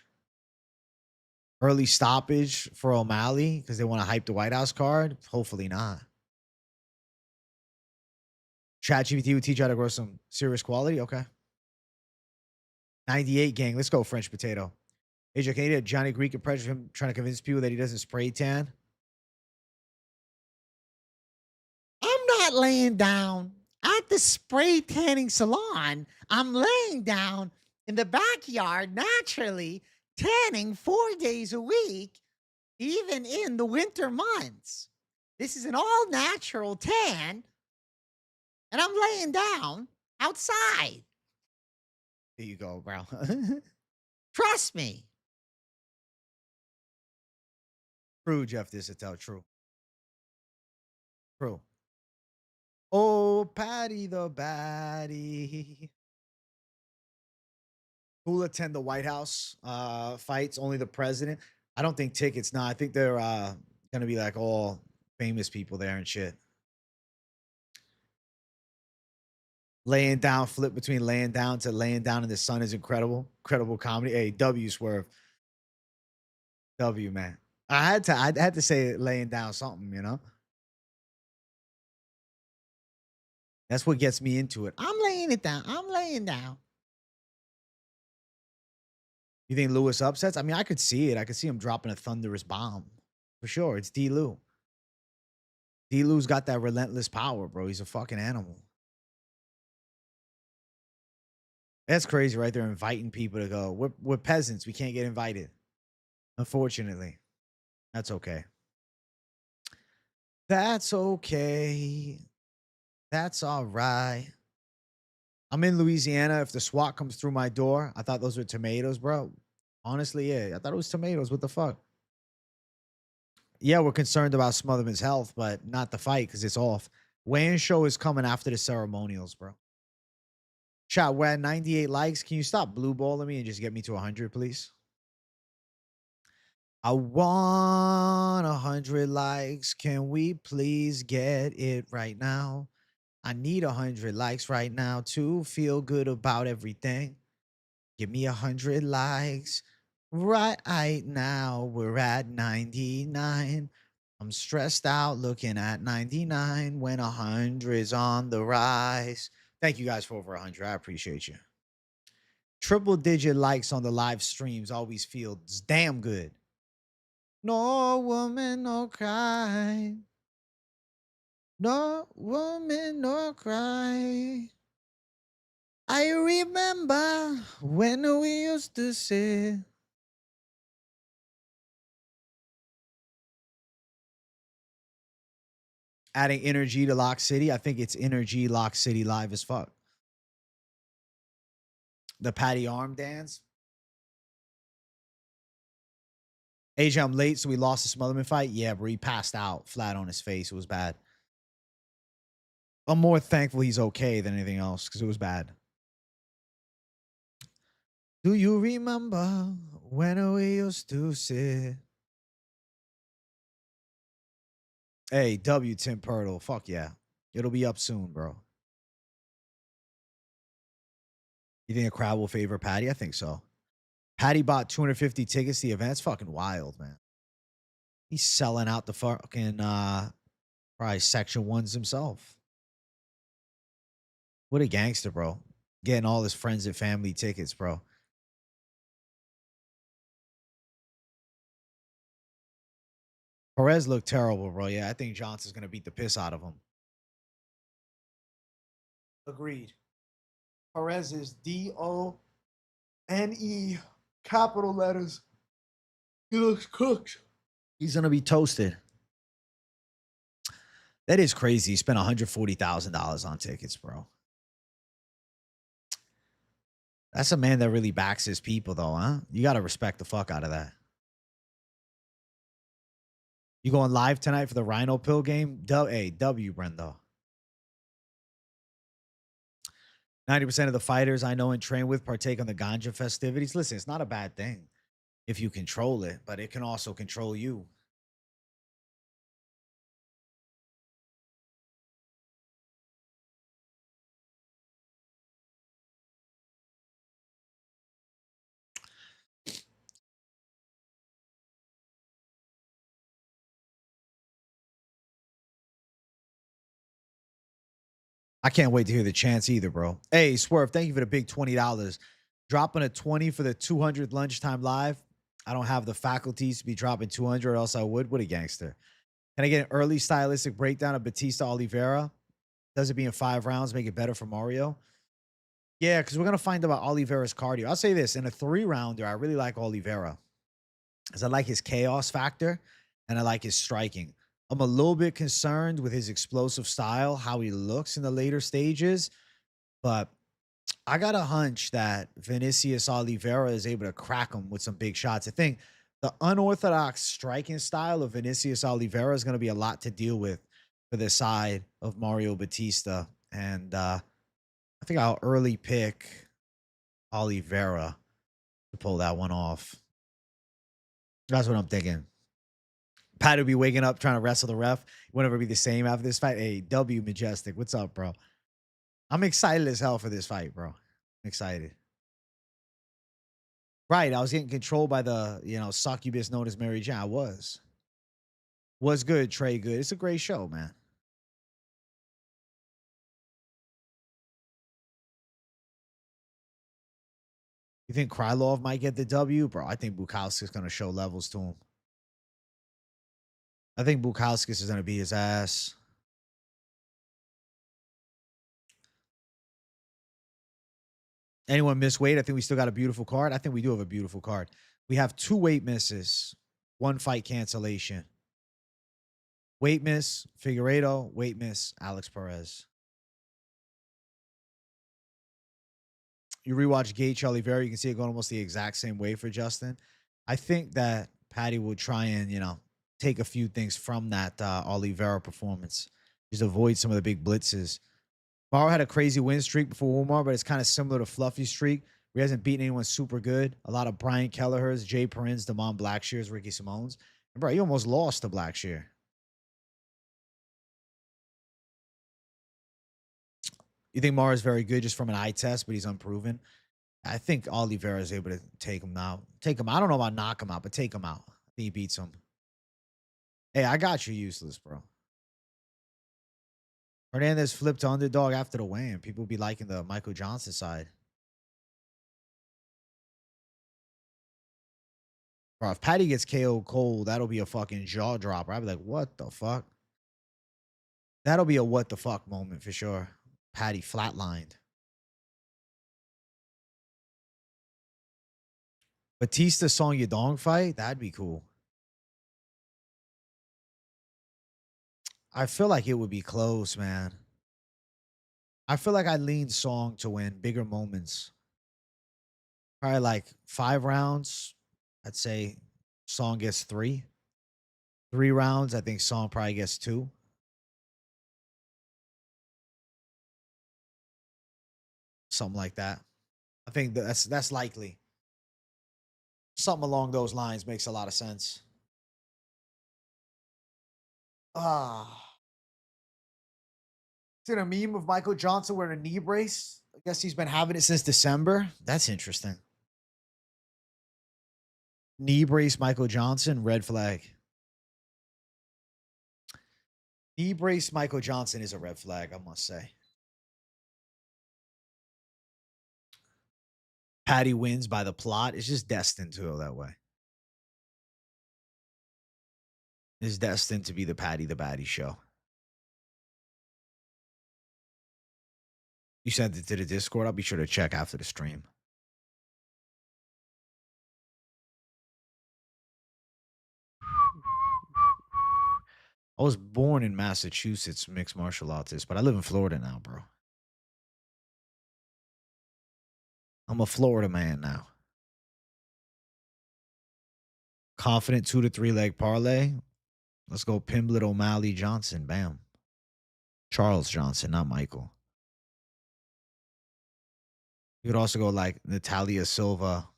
Early stoppage for O'Malley because they want to hype the White House card. Hopefully not. ChatGPT would teach you how to grow some serious quality. Okay. 98 gang. Let's go, French potato. AJ, can you get Johnny Greek impression of him trying to convince people that he doesn't spray tan? I'm not laying down at the spray tanning salon. I'm laying down in the backyard naturally, tanning 4 days a week, even in the winter months. This is an all natural tan, and I'm laying down outside. There you go, bro. Trust me. True, Jeff Dissatel. True. True. Oh, Patty the baddie. Who'll attend the White House fights? Only the president. I don't think tickets. No, I think they're gonna be like all famous people there and shit. Laying down, flip between laying down to laying down in the sun is incredible. Incredible comedy. Hey, W Swerve. W, man. I had to say laying down something. That's what gets me into it. I'm laying it down. I'm laying down. You think Lewis upsets? I mean, I could see it. I could see him dropping a thunderous bomb. For sure. It's D. Lou. D. Lou's got that relentless power, bro. He's a fucking animal. That's crazy, right? They're inviting people to go. We're peasants. We can't get invited. Unfortunately. That's okay. That's okay. That's all right. I'm in Louisiana. If the SWAT comes through my door, I thought those were tomatoes, bro. Honestly, yeah. I thought it was tomatoes. What the fuck? Yeah, we're concerned about Smotherman's health, but not the fight because it's off. Weigh-in show is coming after the ceremonials, bro. Chat, we're at 98 likes. Can you stop blue balling me and just get me to 100, please? I want 100 likes. Can we please get it right now? I need 100 likes right now to feel good about everything. Give me 100 likes right now. We're at 99. I'm stressed out looking at 99 when 100's on the rise. Thank you guys for over 100. I appreciate you. Triple digit likes on the live streams always feels damn good. No woman, no cry. No woman, no cry. I remember when we used to sit. Adding energy to Lock City. I think it's energy Lock City live as fuck. The Patty arm dance. AJ, I'm late, so we lost the Smotherman fight. Yeah, bro, he passed out flat on his face. It was bad. I'm more thankful he's okay than anything else because it was bad. Do you remember when we used to sit? Hey, W Tim Purtle. Fuck yeah. It'll be up soon, bro. You think a crowd will favor Patty? I think so. Patty bought 250 tickets to the event. It's fucking wild, man. He's selling out the fucking probably section ones himself. What a gangster, bro. Getting all his friends and family tickets, bro. Perez looked terrible, bro. Yeah, I think Johnson's gonna beat the piss out of him. Agreed. Perez is Done, capital letters. He looks cooked. He's gonna be toasted. That is crazy. He spent $140,000 on tickets, bro. That's a man that really backs his people, though, huh? You got to respect the fuck out of that. You going live tonight for the Rhino Pill game? W, Brendo. 90% of the fighters I know and train with partake on the ganja festivities. Listen, it's not a bad thing if you control it, but it can also control you. I can't wait to hear the chants either, bro. Hey, Swerve, thank you for the big $20. Dropping a 20 for the 200th lunchtime live. I don't have the faculties to be dropping 200 or else I would. What a gangster. Can I get an early stylistic breakdown of Batista Oliveira? Does it be in 5 rounds make it better for Mario? Yeah, because we're going to find about Oliveira's cardio. I'll say this. In a 3-rounder, I really like Oliveira because I like his chaos factor and I like his striking. I'm a little bit concerned with his explosive style, how he looks in the later stages, but I got a hunch that Vinicius Oliveira is able to crack him with some big shots. I think the unorthodox striking style of Vinicius Oliveira is going to be a lot to deal with for the side of Mario Batista. And I think I'll early pick Oliveira to pull that one off. That's what I'm thinking. Pat will be waking up trying to wrestle the ref. Won't ever be the same after this fight. Hey, W Majestic, what's up, bro? I'm excited as hell for this fight, bro. I'm excited. Right, I was getting controlled by the, succubus known as Mary Jane. I was. Was good, Trey good. It's a great show, man. You think Krylov might get the W? Bro, I think Bukowski's going to show levels to him. I think Bukowskis is going to beat his ass. Anyone miss weight? I think we still got a beautiful card. I think we do have a beautiful card. We have 2 weight misses, 1 fight cancellation. Weight miss, Figueiredo. Weight miss, Alex Perez. You rewatch Gaethje Oliveira, you can see it going almost the exact same way for Justin. I think that Patty will try and, take a few things from that Oliveira performance. Just avoid some of the big blitzes. Mauro had a crazy win streak before Umar, but it's kind of similar to Fluffy's streak. He hasn't beaten anyone super good. A lot of Brian Kelleher's, Jay Perrin's, Damon Blackshear's, Ricky Simone's. And bro, he almost lost to Blackshear. You think Mara's very good just from an eye test, but he's unproven? I think Oliveira is able to take him out. Take him out. I don't know about knock him out, but take him out. I think he beats him. Hey, I got you, useless, bro. Hernandez flipped to underdog after the weigh-in. People be liking the Michael Johnson side. Bro, if Patty gets KO cold, that'll be a fucking jaw dropper. I'd be like, what the fuck? That'll be a what the fuck moment for sure. Patty flatlined. Batista Song Yadong fight? That'd be cool. I feel like it would be close, man. I feel like I lean Song to win bigger moments. Probably like 5 rounds. I'd say Song gets 3. 3 rounds. I think Song probably gets 2. Something like that. I think that's likely. Something along those lines makes a lot of sense. Ah. Is it a meme of Michael Johnson wearing a knee brace? I guess he's been having it since December. That's interesting. Knee brace Michael Johnson, red flag. Knee brace Michael Johnson is a red flag, I must say. Patty wins by the plot. It's just destined to go that way. It's destined to be the Patty the Batty show. You sent it to the Discord. I'll be sure to check after the stream. I was born in Massachusetts, mixed martial artist, but I live in Florida now, bro. I'm a Florida man now. Confident 2 to 3 leg parlay. Let's go Pimblett, O'Malley, Johnson. Bam. Charles Johnson, not Michael. You could also go like Natalia Silva,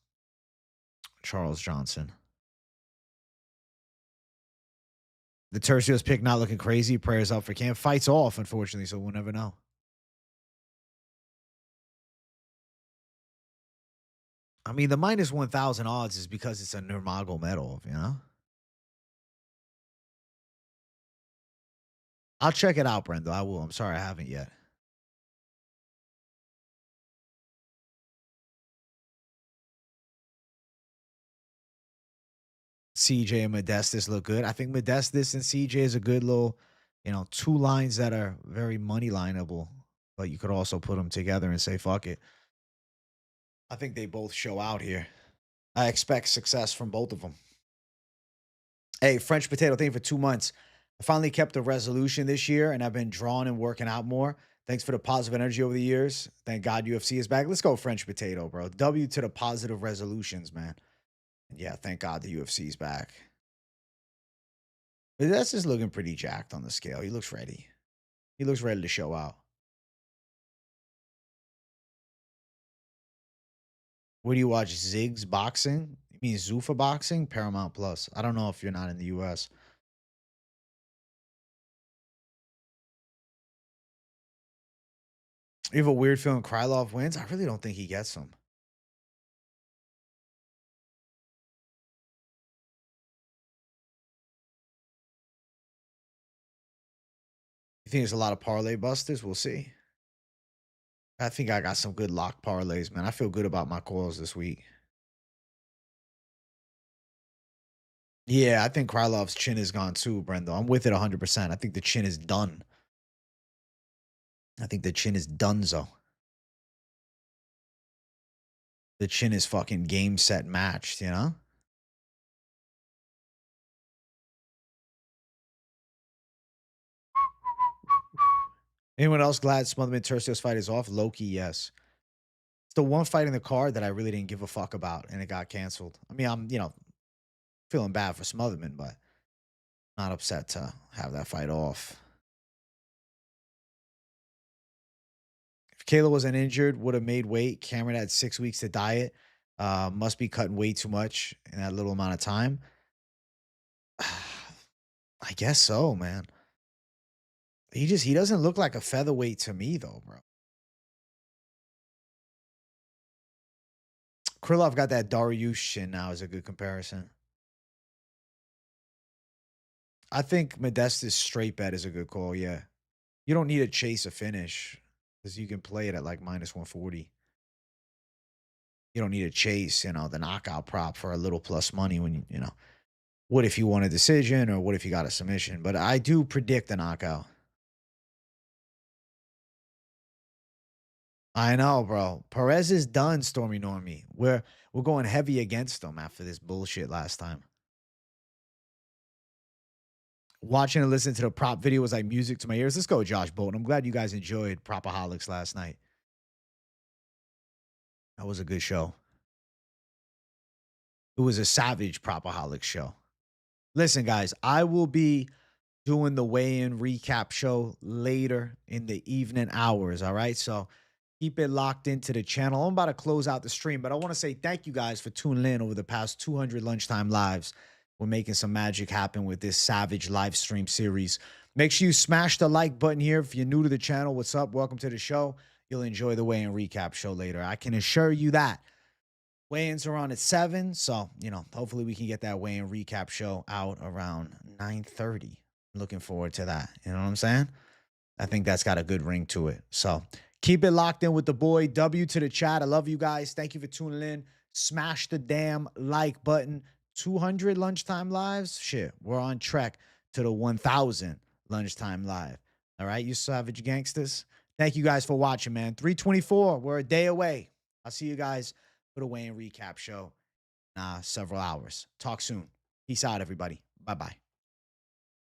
Charles Johnson. The Tercios pick not looking crazy. Prayers up for Cam. Fights off, unfortunately, so we'll never know. I mean, the minus 1,000 odds is because it's a Nurmagomedov, you know? I'll check it out, Brendo. I will. I'm sorry I haven't yet. CJ and Modestus look good. I think Modestus and CJ is a good little, 2 lines that are very money lineable, but you could also put them together and say, fuck it. I think they both show out here. I expect success from both of them. Hey, French Potato thing for 2 months. I finally kept a resolution this year, and I've been drawing and working out more. Thanks for the positive energy over the years. Thank God UFC is back. Let's go French Potato, bro. W to the positive resolutions, man. And yeah, thank God the UFC is back. But that's just looking pretty jacked on the scale. He looks ready. He looks ready to show out. Where do you watch Ziggs boxing? You mean Zuffa boxing? Paramount Plus. I don't know if you're not in the US. You have a weird feeling Krylov wins? I really don't think he gets them. You think there's a lot of parlay busters? We'll see. I think I got some good lock parlays, man. I feel good about my calls this week. Yeah, I think Krylov's chin is gone too, Brendo. I'm with it 100%. I think the chin is done. I think the chin is donezo. The chin is fucking game set matched, you know? Anyone else glad Smotherman Tercios fight is off? Loki, yes. It's the one fight in the card that I really didn't give a fuck about and it got canceled. I mean, I'm, feeling bad for Smotherman, but not upset to have that fight off. If Kayla wasn't injured, would have made weight. Cameron had 6 weeks to diet. Must be cutting way too much in that little amount of time. I guess so, man. He doesn't look like a featherweight to me though, bro. Krylov got that Dariush chin now is a good comparison. I think Modestus straight bet is a good call, yeah. You don't need to chase a finish because you can play it at like minus 140. You don't need to chase, the knockout prop for a little plus money when what if you want a decision or what if you got a submission? But I do predict a knockout. I know, bro. Perez is done, Stormy Normie. We're going heavy against him after this bullshit last time. Watching and listening to the prop video was like music to my ears. Let's go, Josh Bolton. I'm glad you guys enjoyed Propaholics last night. That was a good show. It was a savage Propaholics show. Listen, guys, I will be doing the weigh-in recap show later in the evening hours, all right? So keep it locked into the channel. I'm about to close out the stream, but I want to say thank you guys for tuning in over the past 200 lunchtime lives. We're making some magic happen with this savage live stream series. Make sure you smash the like button here. If you're new to the channel, what's up? Welcome to the show. You'll enjoy the weigh-in recap show later. I can assure you that. Weigh-ins are on at 7, so, hopefully we can get that weigh-in recap show out around 9:30. Looking forward to that. You know what I'm saying? I think that's got a good ring to it. So keep it locked in with the boy. W to the chat. I love you guys. Thank you for tuning in. Smash the damn like button. 200 lunchtime lives. Shit, we're on track to the 1,000 lunchtime live. All right, you savage gangsters. Thank you guys for watching, man. 324. We're a day away. I'll see you guys for the weigh-in recap show in several hours. Talk soon. Peace out, everybody. Bye-bye.